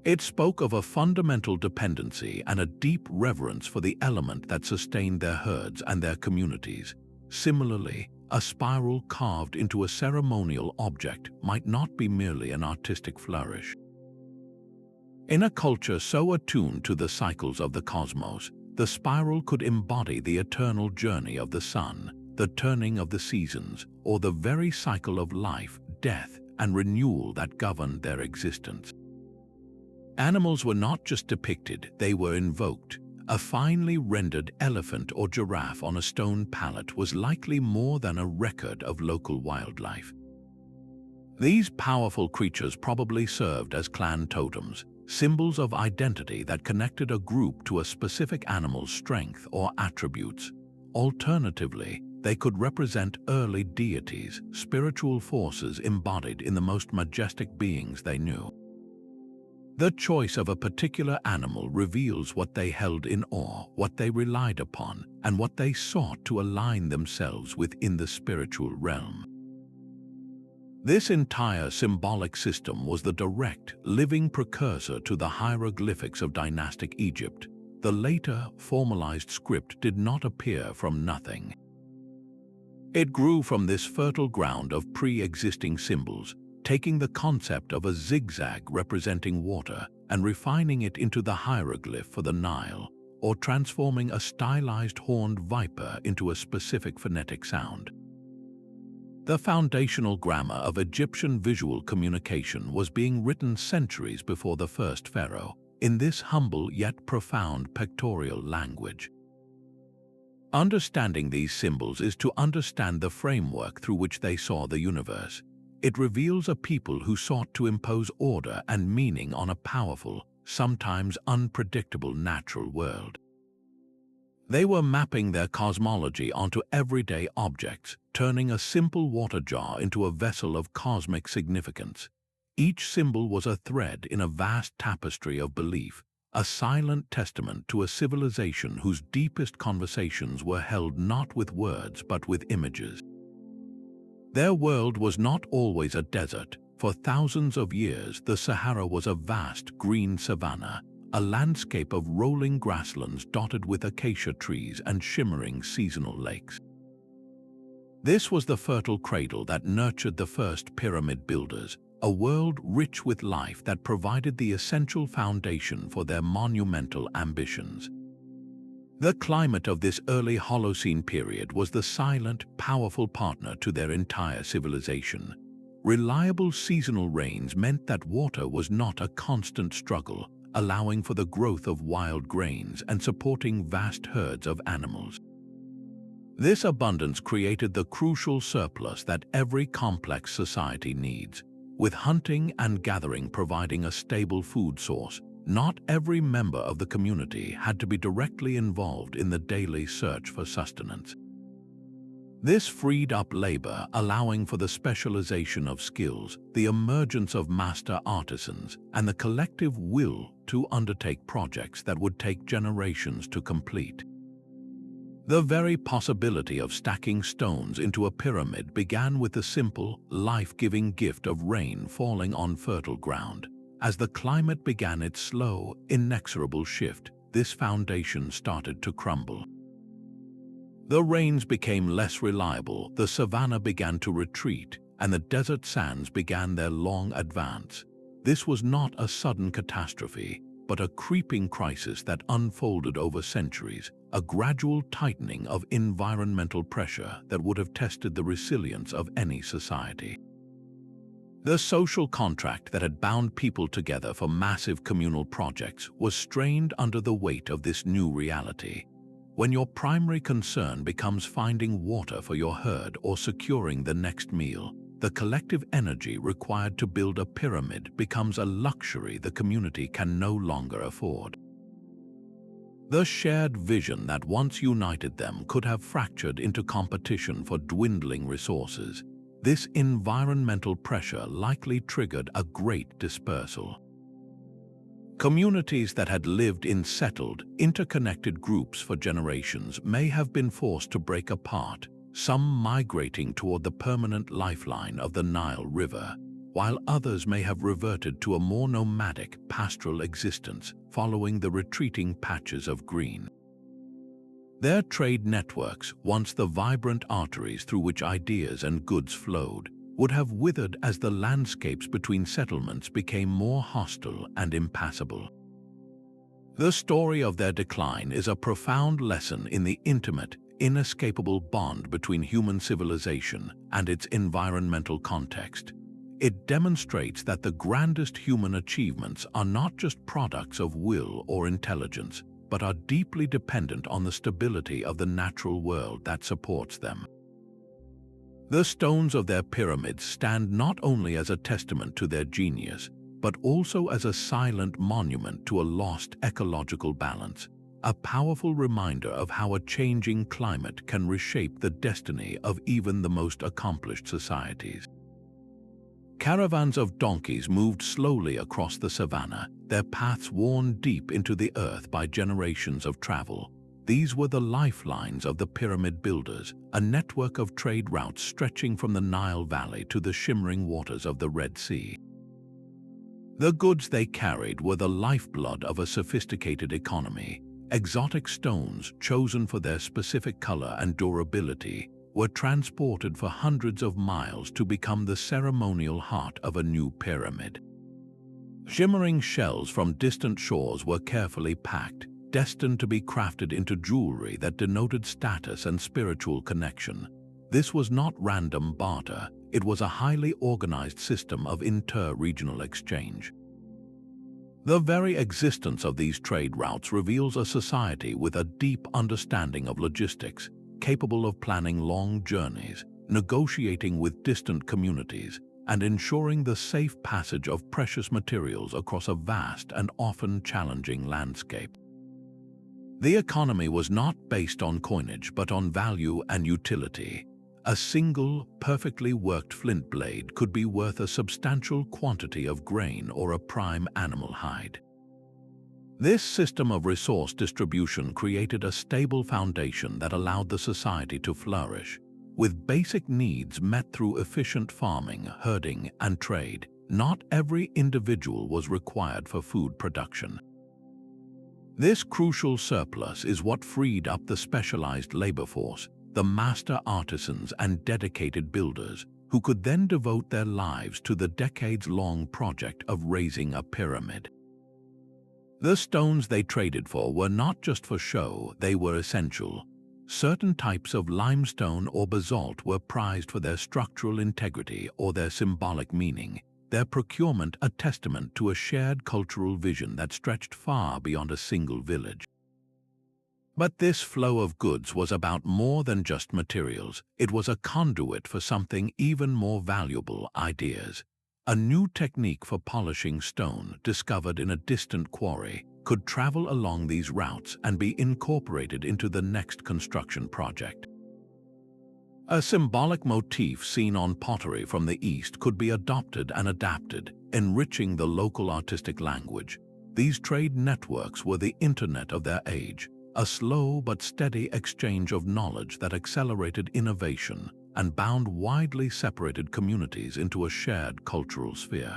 It spoke of a fundamental dependency and a deep reverence for the element that sustained their herds and their communities. Similarly, a spiral carved into a ceremonial object might not be merely an artistic flourish. In a culture so attuned to the cycles of the cosmos, the spiral could embody the eternal journey of the sun, the turning of the seasons, or the very cycle of life, death, and renewal that governed their existence. Animals were not just depicted, they were invoked. A finely rendered elephant or giraffe on a stone pallet was likely more than a record of local wildlife. These powerful creatures probably served as clan totems, symbols of identity that connected a group to a specific animal's strength or attributes. Alternatively, they could represent early deities, spiritual forces embodied in the most majestic beings they knew. The choice of a particular animal reveals what they held in awe, what they relied upon, and what they sought to align themselves with in the spiritual realm. This entire symbolic system was the direct, living precursor to the hieroglyphics of dynastic Egypt. The later, formalized script did not appear from nothing. It grew from this fertile ground of pre-existing symbols, taking the concept of a zigzag representing water and refining it into the hieroglyph for the Nile, or transforming a stylized horned viper into a specific phonetic sound. The foundational grammar of Egyptian visual communication was being written centuries before the first pharaoh, in this humble yet profound pictorial language. Understanding these symbols is to understand the framework through which they saw the universe. It reveals a people who sought to impose order and meaning on a powerful, sometimes unpredictable natural world. They were mapping their cosmology onto everyday objects, turning a simple water jar into a vessel of cosmic significance. Each symbol was a thread in a vast tapestry of belief, a silent testament to a civilization whose deepest conversations were held not with words but with images. Their world was not always a desert. For thousands of years, the Sahara was a vast green savanna, a landscape of rolling grasslands dotted with acacia trees and shimmering seasonal lakes. This was the fertile cradle that nurtured the first pyramid builders, a world rich with life that provided the essential foundation for their monumental ambitions. The climate of this early Holocene period was the silent, powerful partner to their entire civilization. Reliable seasonal rains meant that water was not a constant struggle, allowing for the growth of wild grains and supporting vast herds of animals. This abundance created the crucial surplus that every complex society needs, with hunting and gathering providing a stable food source. Not every member of the community had to be directly involved in the daily search for sustenance. This freed up labor, allowing for the specialization of skills, the emergence of master artisans, and the collective will to undertake projects that would take generations to complete. The very possibility of stacking stones into a pyramid began with the simple, life-giving gift of rain falling on fertile ground. As the climate began its slow, inexorable shift, this foundation started to crumble. The rains became less reliable, the savanna began to retreat, and the desert sands began their long advance. This was not a sudden catastrophe, but a creeping crisis that unfolded over centuries, a gradual tightening of environmental pressure that would have tested the resilience of any society. The social contract that had bound people together for massive communal projects was strained under the weight of this new reality. When your primary concern becomes finding water for your herd or securing the next meal, the collective energy required to build a pyramid becomes a luxury the community can no longer afford. The shared vision that once united them could have fractured into competition for dwindling resources. This environmental pressure likely triggered a great dispersal. Communities that had lived in settled, interconnected groups for generations may have been forced to break apart, some migrating toward the permanent lifeline of the Nile River, while others may have reverted to a more nomadic, pastoral existence following the retreating patches of green. Their trade networks, once the vibrant arteries through which ideas and goods flowed, would have withered as the landscapes between settlements became more hostile and impassable. The story of their decline is a profound lesson in the intimate, inescapable bond between human civilization and its environmental context. It demonstrates that the grandest human achievements are not just products of will or intelligence, but are deeply dependent on the stability of the natural world that supports them. The stones of their pyramids stand not only as a testament to their genius, but also as a silent monument to a lost ecological balance, a powerful reminder of how a changing climate can reshape the destiny of even the most accomplished societies. Caravans of donkeys moved slowly across the savannah, their paths worn deep into the earth by generations of travel. These were the lifelines of the pyramid builders, a network of trade routes stretching from the Nile Valley to the shimmering waters of the Red Sea. The goods they carried were the lifeblood of a sophisticated economy. Exotic stones, chosen for their specific color and durability, were transported for hundreds of miles to become the ceremonial heart of a new pyramid. Shimmering shells from distant shores were carefully packed, destined to be crafted into jewelry that denoted status and spiritual connection. This was not random barter, it was a highly organized system of inter-regional exchange. The very existence of these trade routes reveals a society with a deep understanding of logistics, capable of planning long journeys, negotiating with distant communities, and ensuring the safe passage of precious materials across a vast and often challenging landscape. The economy was not based on coinage but on value and utility. A single, perfectly worked flint blade could be worth a substantial quantity of grain or a prime animal hide. This system of resource distribution created a stable foundation that allowed the society to flourish. With basic needs met through efficient farming, herding, and trade, not every individual was required for food production. This crucial surplus is what freed up the specialized labor force, the master artisans and dedicated builders, who could then devote their lives to the decades-long project of raising a pyramid. The stones they traded for were not just for show, they were essential. Certain types of limestone or basalt were prized for their structural integrity or their symbolic meaning, their procurement a testament to a shared cultural vision that stretched far beyond a single village. But this flow of goods was about more than just materials. It was a conduit for something even more valuable: ideas. A new technique for polishing stone, discovered in a distant quarry, could travel along these routes and be incorporated into the next construction project. A symbolic motif seen on pottery from the East could be adopted and adapted, enriching the local artistic language. These trade networks were the internet of their age, a slow but steady exchange of knowledge that accelerated innovation and bound widely separated communities into a shared cultural sphere.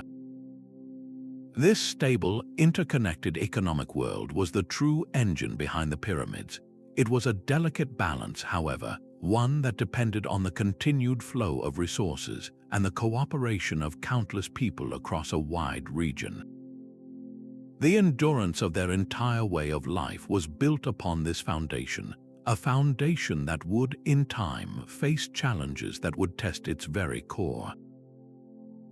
This stable, interconnected economic world was the true engine behind the pyramids. It was a delicate balance, however, one that depended on the continued flow of resources and the cooperation of countless people across a wide region. The endurance of their entire way of life was built upon this foundation, a foundation that would, in time, face challenges that would test its very core.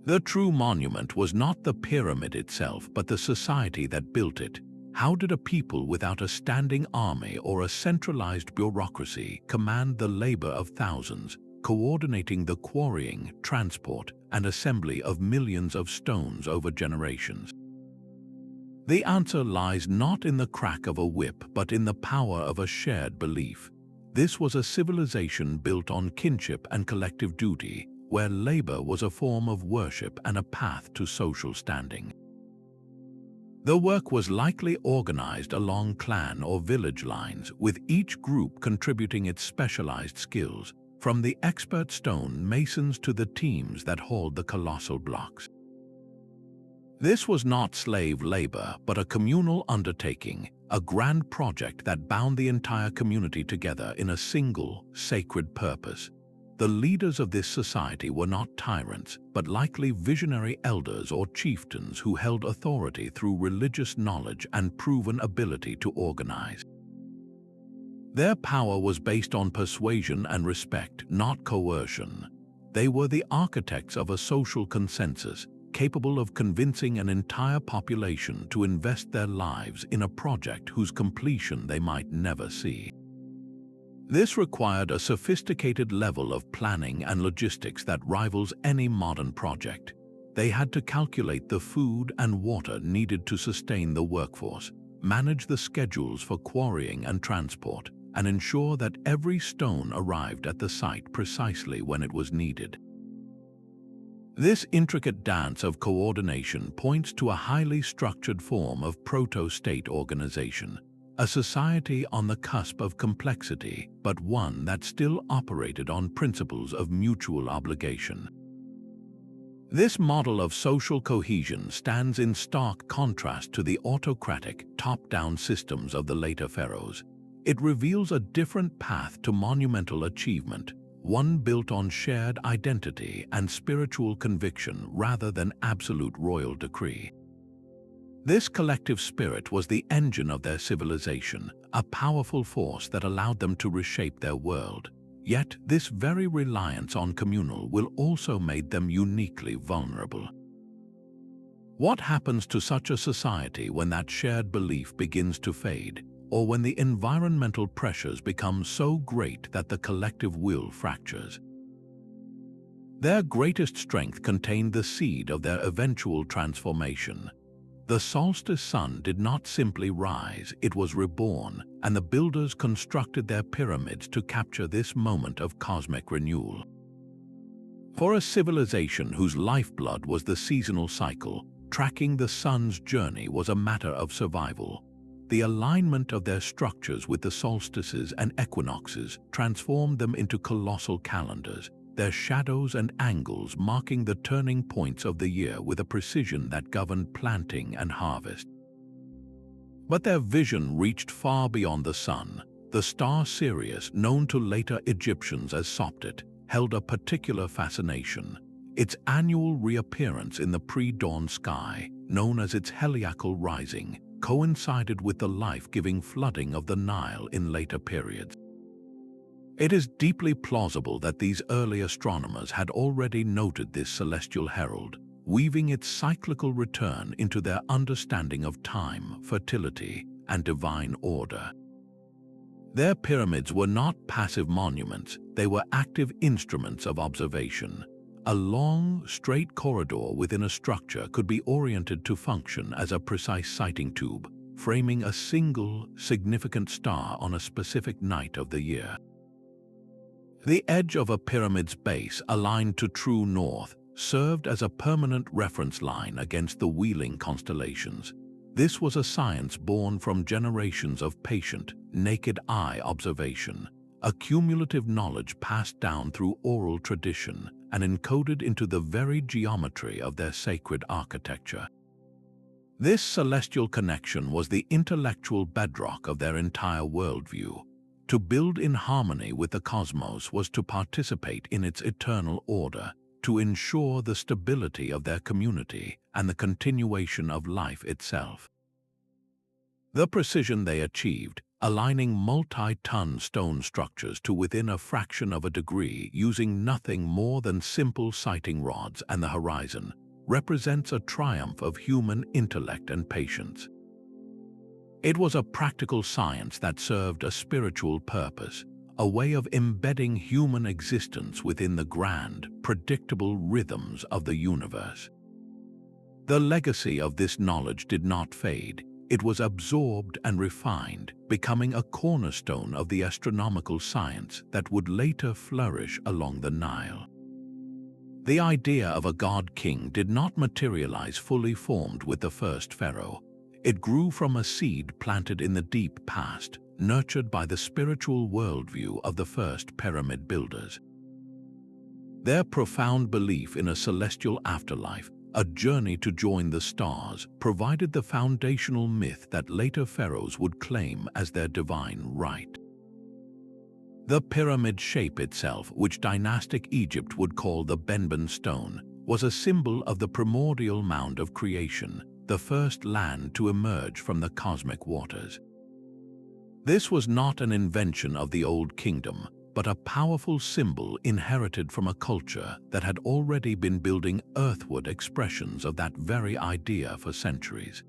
The true monument was not the pyramid itself, but the society that built it. How did a people without a standing army or a centralized bureaucracy command the labor of thousands, coordinating the quarrying, transport, and assembly of millions of stones over generations. The answer lies not in the crack of a whip, but in the power of a shared belief. This was a civilization built on kinship and collective duty, where labor was a form of worship and a path to social standing. The work was likely organized along clan or village lines, with each group contributing its specialized skills, from the expert stone masons to the teams that hauled the colossal blocks. This was not slave labor, but a communal undertaking, a grand project that bound the entire community together in a single, sacred purpose. The leaders of this society were not tyrants, but likely visionary elders or chieftains who held authority through religious knowledge and proven ability to organize. Their power was based on persuasion and respect, not coercion. They were the architects of a social consensus, capable of convincing an entire population to invest their lives in a project whose completion they might never see. This required a sophisticated level of planning and logistics that rivals any modern project. They had to calculate the food and water needed to sustain the workforce, manage the schedules for quarrying and transport, and ensure that every stone arrived at the site precisely when it was needed. This intricate dance of coordination points to a highly structured form of proto-state organization, a society on the cusp of complexity, but one that still operated on principles of mutual obligation. This model of social cohesion stands in stark contrast to the autocratic, top-down systems of the later pharaohs. It reveals a different path to monumental achievement, one built on shared identity and spiritual conviction rather than absolute royal decree. This collective spirit was the engine of their civilization, a powerful force that allowed them to reshape their world. Yet, this very reliance on communal will also make them uniquely vulnerable. What happens to such a society when that shared belief begins to fade, or when the environmental pressures become so great that the collective will fractures? Their greatest strength contained the seed of their eventual transformation. The solstice sun did not simply rise, it was reborn, and the builders constructed their pyramids to capture this moment of cosmic renewal. For a civilization whose lifeblood was the seasonal cycle, tracking the sun's journey was a matter of survival. The alignment of their structures with the solstices and equinoxes transformed them into colossal calendars, their shadows and angles marking the turning points of the year with a precision that governed planting and harvest. But their vision reached far beyond the sun. The star Sirius, known to later Egyptians as Sopdet, held a particular fascination. Its annual reappearance in the pre-dawn sky, known as its heliacal rising, coincided with the life-giving flooding of the Nile in later periods. It is deeply plausible that these early astronomers had already noted this celestial herald, weaving its cyclical return into their understanding of time, fertility, and divine order. Their pyramids were not passive monuments, they were active instruments of observation. A long, straight corridor within a structure could be oriented to function as a precise sighting tube, framing a single, significant star on a specific night of the year. The edge of a pyramid's base, aligned to true north, served as a permanent reference line against the wheeling constellations. This was a science born from generations of patient, naked-eye observation, a cumulative knowledge passed down through oral tradition and encoded into the very geometry of their sacred architecture. This celestial connection was the intellectual bedrock of their entire worldview. To build in harmony with the cosmos was to participate in its eternal order, to ensure the stability of their community and the continuation of life itself. The precision they achieved, aligning multi-ton stone structures to within a fraction of a degree using nothing more than simple sighting rods and the horizon, represents a triumph of human intellect and patience. It was a practical science that served a spiritual purpose, a way of embedding human existence within the grand, predictable rhythms of the universe. The legacy of this knowledge did not fade. It was absorbed and refined, becoming a cornerstone of the astronomical science that would later flourish along the Nile. The idea of a god-king did not materialize fully formed with the first pharaoh. It grew from a seed planted in the deep past, nurtured by the spiritual worldview of the first pyramid builders. Their profound belief in a celestial afterlife, a journey to join the stars, provided the foundational myth that later pharaohs would claim as their divine right. The pyramid shape itself, which dynastic Egypt would call the Benben stone, was a symbol of the primordial mound of creation, the first land to emerge from the cosmic waters. This was not an invention of the Old Kingdom, but a powerful symbol inherited from a culture that had already been building earthward expressions of that very idea for centuries.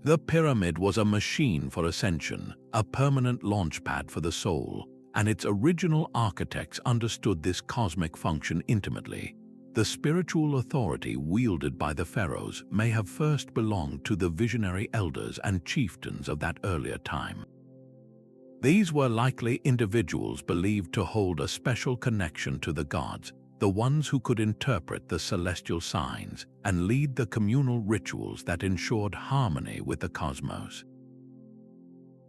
The pyramid was a machine for ascension, a permanent launchpad for the soul, and its original architects understood this cosmic function intimately. The spiritual authority wielded by the pharaohs may have first belonged to the visionary elders and chieftains of that earlier time. These were likely individuals believed to hold a special connection to the gods, the ones who could interpret the celestial signs and lead the communal rituals that ensured harmony with the cosmos.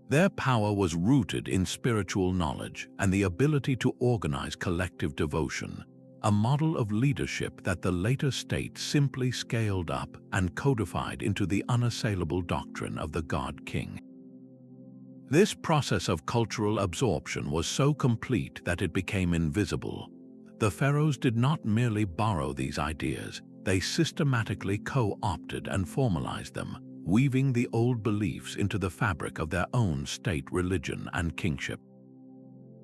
Their power was rooted in spiritual knowledge and the ability to organize collective devotion, a model of leadership that the later state simply scaled up and codified into the unassailable doctrine of the god-king. This process of cultural absorption was so complete that it became invisible. The pharaohs did not merely borrow these ideas, they systematically co-opted and formalized them, weaving the old beliefs into the fabric of their own state religion and kingship.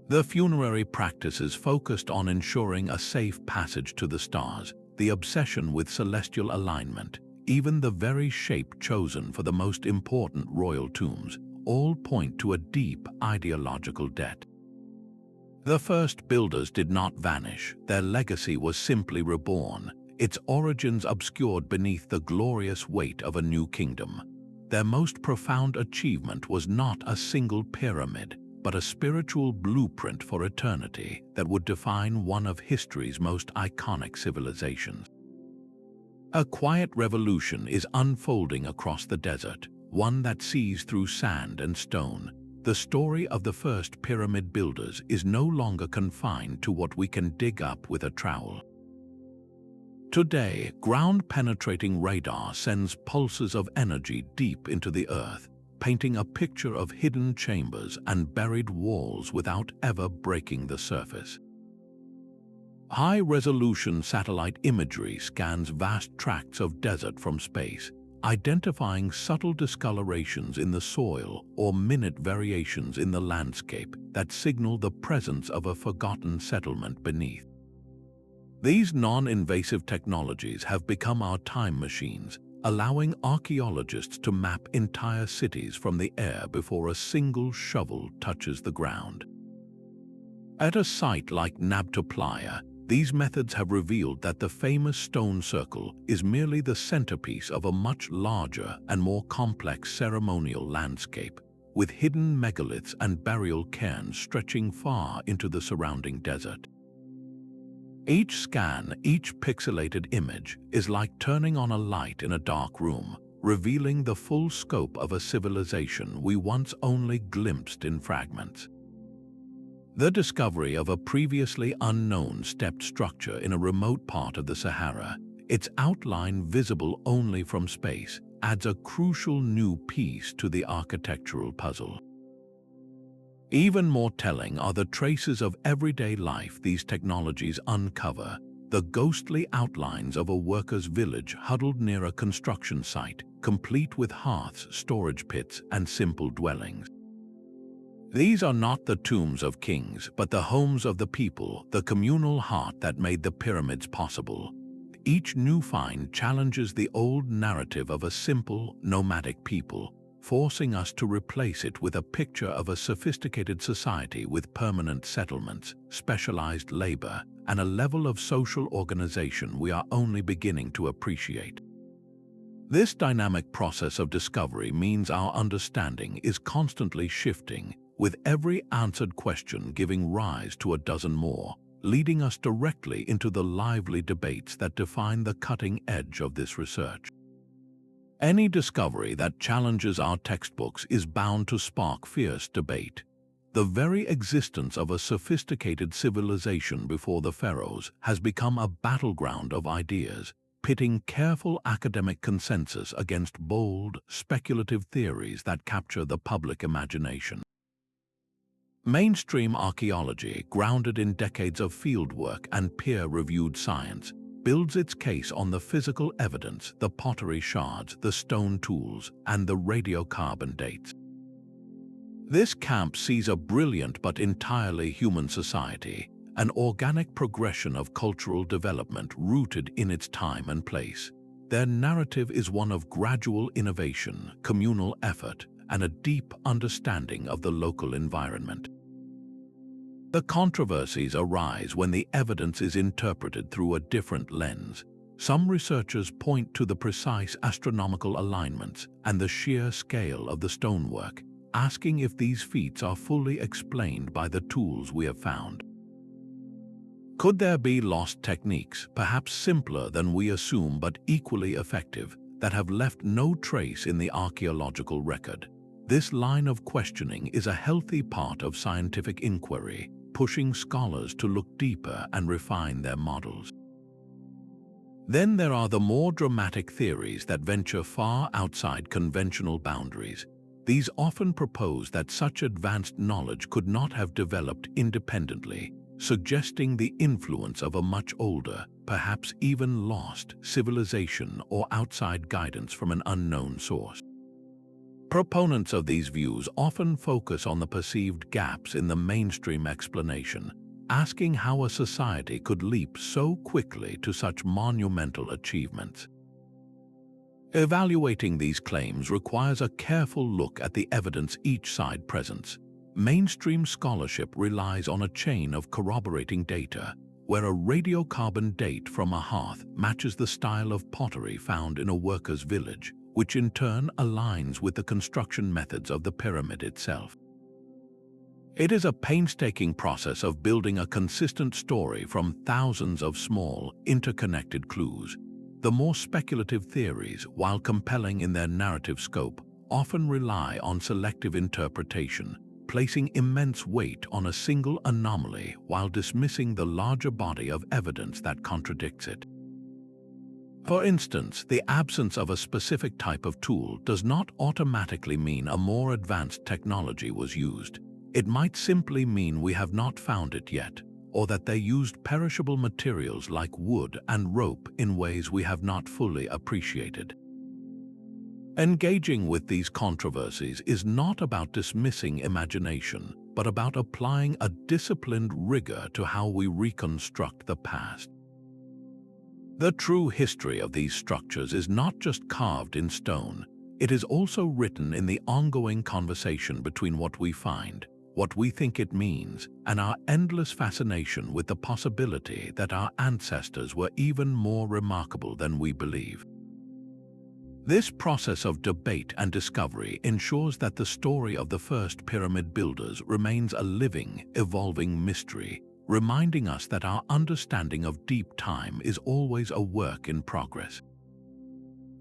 The funerary practices focused on ensuring a safe passage to the stars, the obsession with celestial alignment, even the very shape chosen for the most important royal tombs, all point to a deep ideological debt. The first builders did not vanish, their legacy was simply reborn, its origins obscured beneath the glorious weight of a new kingdom. Their most profound achievement was not a single pyramid, but a spiritual blueprint for eternity that would define one of history's most iconic civilizations. A quiet revolution is unfolding across the desert, one that sees through sand and stone. The story of the first pyramid builders is no longer confined to what we can dig up with a trowel. Today, ground-penetrating radar sends pulses of energy deep into the earth, painting a picture of hidden chambers and buried walls without ever breaking the surface. High-resolution satellite imagery scans vast tracts of desert from space, identifying subtle discolorations in the soil or minute variations in the landscape that signal the presence of a forgotten settlement beneath. These non-invasive technologies have become our time machines, allowing archaeologists to map entire cities from the air before a single shovel touches the ground. At a site like Nabta Playa, these methods have revealed that the famous stone circle is merely the centerpiece of a much larger and more complex ceremonial landscape, with hidden megaliths and burial cairns stretching far into the surrounding desert. Each scan, each pixelated image, is like turning on a light in a dark room, revealing the full scope of a civilization we once only glimpsed in fragments. The discovery of a previously unknown stepped structure in a remote part of the Sahara, its outline visible only from space, adds a crucial new piece to the architectural puzzle. Even more telling are the traces of everyday life these technologies uncover, the ghostly outlines of a workers' village huddled near a construction site, complete with hearths, storage pits, and simple dwellings. These are not the tombs of kings, but the homes of the people, the communal heart that made the pyramids possible. Each new find challenges the old narrative of a simple, nomadic people, forcing us to replace it with a picture of a sophisticated society with permanent settlements, specialized labor, and a level of social organization we are only beginning to appreciate. This dynamic process of discovery means our understanding is constantly shifting, with every answered question giving rise to a dozen more, leading us directly into the lively debates that define the cutting edge of this research. Any discovery that challenges our textbooks is bound to spark fierce debate. The very existence of a sophisticated civilization before the Pharaohs has become a battleground of ideas, pitting careful academic consensus against bold, speculative theories that capture the public imagination. Mainstream archaeology, grounded in decades of fieldwork and peer-reviewed science, builds its case on the physical evidence, the pottery shards, the stone tools, and the radiocarbon dates. This camp sees a brilliant but entirely human society, an organic progression of cultural development rooted in its time and place. Their narrative is one of gradual innovation, communal effort, and a deep understanding of the local environment. The controversies arise when the evidence is interpreted through a different lens. Some researchers point to the precise astronomical alignments and the sheer scale of the stonework, asking if these feats are fully explained by the tools we have found. Could there be lost techniques, perhaps simpler than we assume but equally effective, that have left no trace in the archaeological record? This line of questioning is a healthy part of scientific inquiry, pushing scholars to look deeper and refine their models. Then there are the more dramatic theories that venture far outside conventional boundaries. These often propose that such advanced knowledge could not have developed independently, suggesting the influence of a much older, perhaps even lost, civilization or outside guidance from an unknown source. Proponents of these views often focus on the perceived gaps in the mainstream explanation, asking how a society could leap so quickly to such monumental achievements. Evaluating these claims requires a careful look at the evidence each side presents. Mainstream scholarship relies on a chain of corroborating data, where a radiocarbon date from a hearth matches the style of pottery found in a worker's village, which in turn aligns with the construction methods of the pyramid itself. It is a painstaking process of building a consistent story from thousands of small, interconnected clues. The more speculative theories, while compelling in their narrative scope, often rely on selective interpretation, placing immense weight on a single anomaly while dismissing the larger body of evidence that contradicts it. For instance, the absence of a specific type of tool does not automatically mean a more advanced technology was used. It might simply mean we have not found it yet, or that they used perishable materials like wood and rope in ways we have not fully appreciated. Engaging with these controversies is not about dismissing imagination, but about applying a disciplined rigor to how we reconstruct the past. The true history of these structures is not just carved in stone, it is also written in the ongoing conversation between what we find, what we think it means, and our endless fascination with the possibility that our ancestors were even more remarkable than we believe. This process of debate and discovery ensures that the story of the first pyramid builders remains a living, evolving mystery, reminding us that our understanding of deep time is always a work in progress.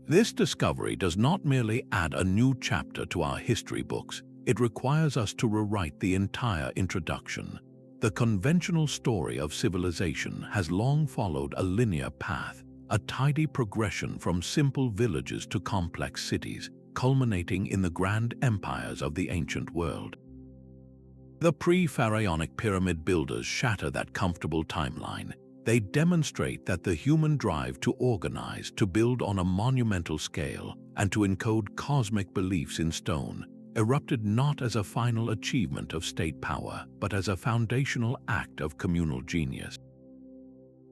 This discovery does not merely add a new chapter to our history books, it requires us to rewrite the entire introduction. The conventional story of civilization has long followed a linear path, a tidy progression from simple villages to complex cities, culminating in the grand empires of the ancient world. The pre-pharaonic pyramid builders shatter that comfortable timeline. They demonstrate that the human drive to organize, to build on a monumental scale, and to encode cosmic beliefs in stone, erupted not as a final achievement of state power, but as a foundational act of communal genius.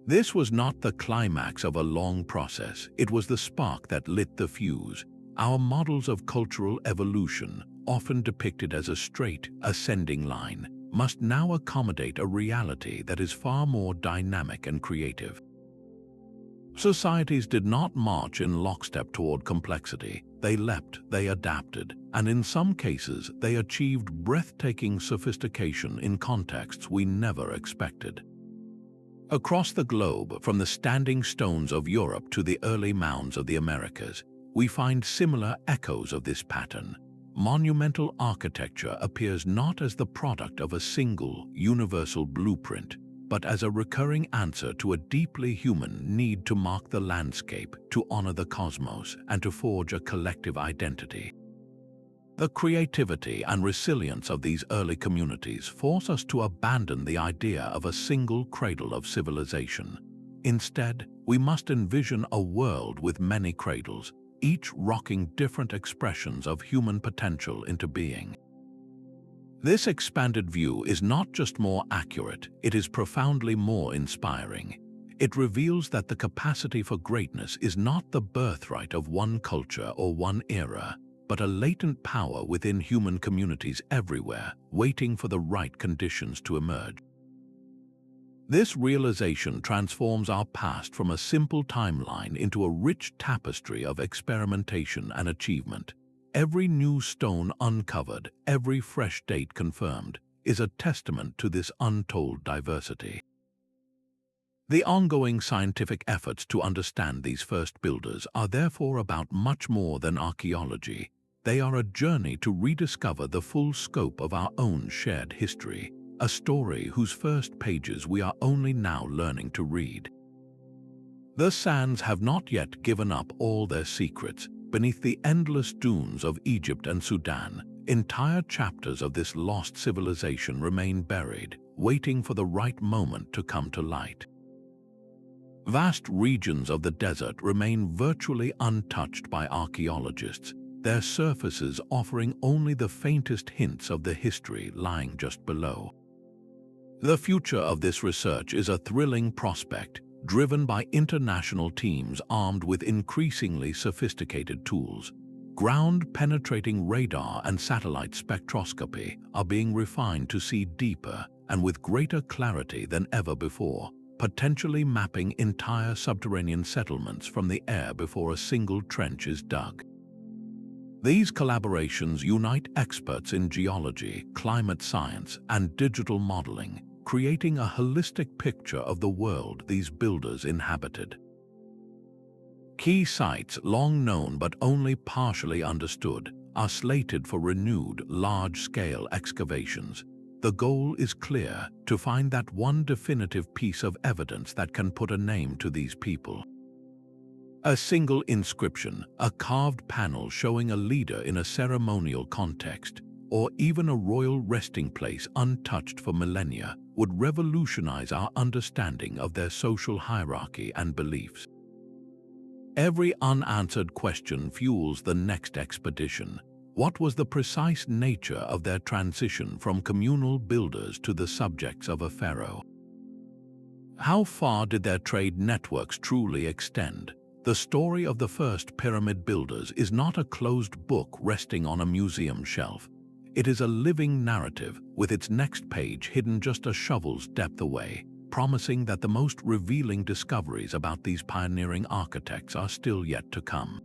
This was not the climax of a long process, it was the spark that lit the fuse. Our models of cultural evolution, often depicted as a straight, ascending line, must now accommodate a reality that is far more dynamic and creative. Societies did not march in lockstep toward complexity. They leapt, they adapted, and in some cases they achieved breathtaking sophistication in contexts we never expected. Across the globe, from the standing stones of Europe to the early mounds of the Americas, we find similar echoes of this pattern. Monumental architecture appears not as the product of a single, universal blueprint, but as a recurring answer to a deeply human need to mark the landscape, to honor the cosmos, and to forge a collective identity. The creativity and resilience of these early communities force us to abandon the idea of a single cradle of civilization. Instead, we must envision a world with many cradles, each rocking different expressions of human potential into being. This expanded view is not just more accurate, it is profoundly more inspiring. It reveals that the capacity for greatness is not the birthright of one culture or one era, but a latent power within human communities everywhere, waiting for the right conditions to emerge. This realization transforms our past from a simple timeline into a rich tapestry of experimentation and achievement. Every new stone uncovered, every fresh date confirmed, is a testament to this untold diversity. The ongoing scientific efforts to understand these first builders are therefore about much more than archaeology. They are a journey to rediscover the full scope of our own shared history, a story whose first pages we are only now learning to read. The sands have not yet given up all their secrets. Beneath the endless dunes of Egypt and Sudan, entire chapters of this lost civilization remain buried, waiting for the right moment to come to light. Vast regions of the desert remain virtually untouched by archaeologists, their surfaces offering only the faintest hints of the history lying just below. The future of this research is a thrilling prospect, driven by international teams armed with increasingly sophisticated tools. Ground-penetrating radar and satellite spectroscopy are being refined to see deeper and with greater clarity than ever before, potentially mapping entire subterranean settlements from the air before a single trench is dug. These collaborations unite experts in geology, climate science, and digital modeling, creating a holistic picture of the world these builders inhabited. Key sites, long known but only partially understood, are slated for renewed, large-scale excavations. The goal is clear: to find that one definitive piece of evidence that can put a name to these people. A single inscription, a carved panel showing a leader in a ceremonial context, or even a royal resting place untouched for millennia, would revolutionize our understanding of their social hierarchy and beliefs. Every unanswered question fuels the next expedition. What was the precise nature of their transition from communal builders to the subjects of a pharaoh? How far did their trade networks truly extend? The story of the first pyramid builders is not a closed book resting on a museum shelf. It is a living narrative, with its next page hidden just a shovel's depth away, promising that the most revealing discoveries about these pioneering architects are still yet to come.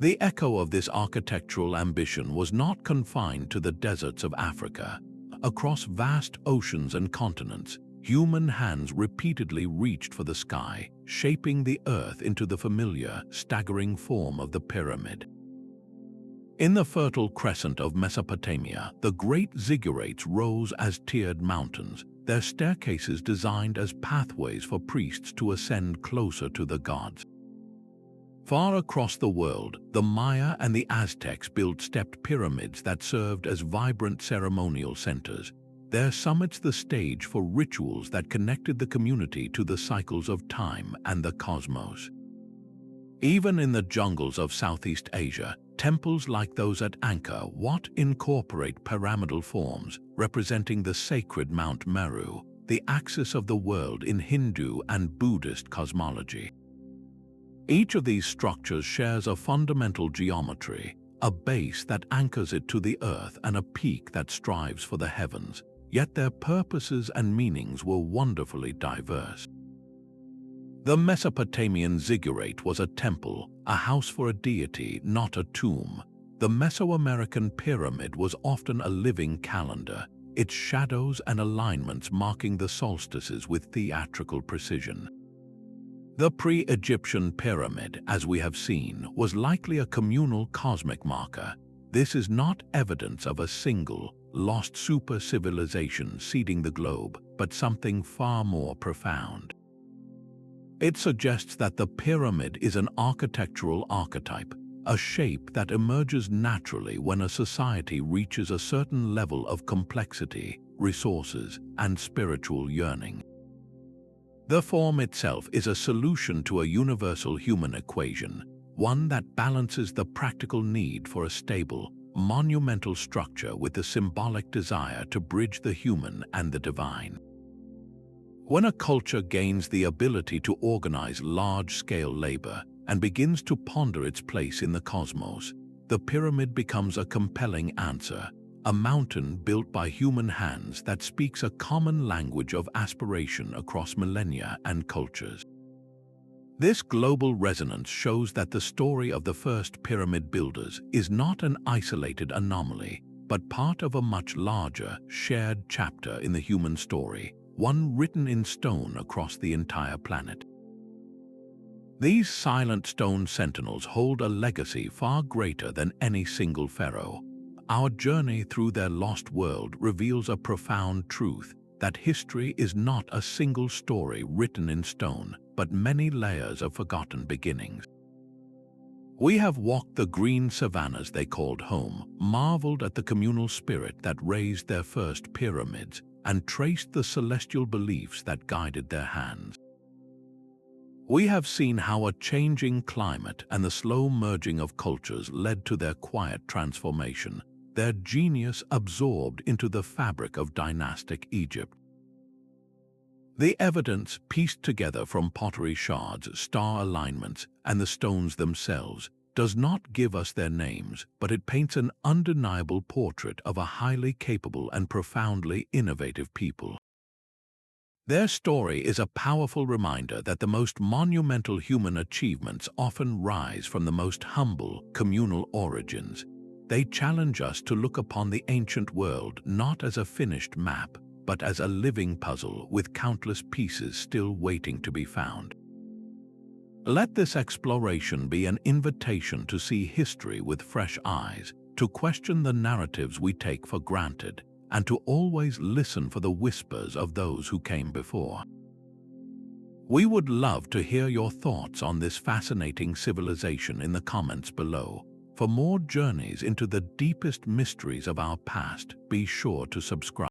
The echo of this architectural ambition was not confined to the deserts of Africa. Across vast oceans and continents, human hands repeatedly reached for the sky, shaping the earth into the familiar, staggering form of the pyramid. In the Fertile Crescent of Mesopotamia, the great ziggurats rose as tiered mountains, their staircases designed as pathways for priests to ascend closer to the gods. Far across the world, the Maya and the Aztecs built stepped pyramids that served as vibrant ceremonial centers, their summits the stage for rituals that connected the community to the cycles of time and the cosmos. Even in the jungles of Southeast Asia, temples like those at Angkor Wat incorporate pyramidal forms, representing the sacred Mount Meru, the axis of the world in Hindu and Buddhist cosmology. Each of these structures shares a fundamental geometry, a base that anchors it to the earth and a peak that strives for the heavens, yet their purposes and meanings were wonderfully diverse. The Mesopotamian ziggurat was a temple, a house for a deity, not a tomb. The Mesoamerican pyramid was often a living calendar, its shadows and alignments marking the solstices with theatrical precision. The pre-Egyptian pyramid, as we have seen, was likely a communal cosmic marker. This is not evidence of a single, lost super-civilization seeding the globe, but something far more profound. It suggests that the pyramid is an architectural archetype, a shape that emerges naturally when a society reaches a certain level of complexity, resources, and spiritual yearning. The form itself is a solution to a universal human equation, one that balances the practical need for a stable, monumental structure with the symbolic desire to bridge the human and the divine. When a culture gains the ability to organize large-scale labor and begins to ponder its place in the cosmos, the pyramid becomes a compelling answer, a mountain built by human hands that speaks a common language of aspiration across millennia and cultures. This global resonance shows that the story of the first pyramid builders is not an isolated anomaly, but part of a much larger, shared chapter in the human story, one written in stone across the entire planet. These silent stone sentinels hold a legacy far greater than any single pharaoh. Our journey through their lost world reveals a profound truth, that history is not a single story written in stone, but many layers of forgotten beginnings. We have walked the green savannas they called home, marveled at the communal spirit that raised their first pyramids, and traced the celestial beliefs that guided their hands. We have seen how a changing climate and the slow merging of cultures led to their quiet transformation, their genius absorbed into the fabric of dynastic Egypt. The evidence pieced together from pottery shards, star alignments, and the stones themselves does not give us their names, but it paints an undeniable portrait of a highly capable and profoundly innovative people. Their story is a powerful reminder that the most monumental human achievements often rise from the most humble, communal origins. They challenge us to look upon the ancient world not as a finished map, but as a living puzzle with countless pieces still waiting to be found. Let this exploration be an invitation to see history with fresh eyes, to question the narratives we take for granted, and to always listen for the whispers of those who came before. We would love to hear your thoughts on this fascinating civilization in the comments below. For more journeys into the deepest mysteries of our past, be sure to subscribe.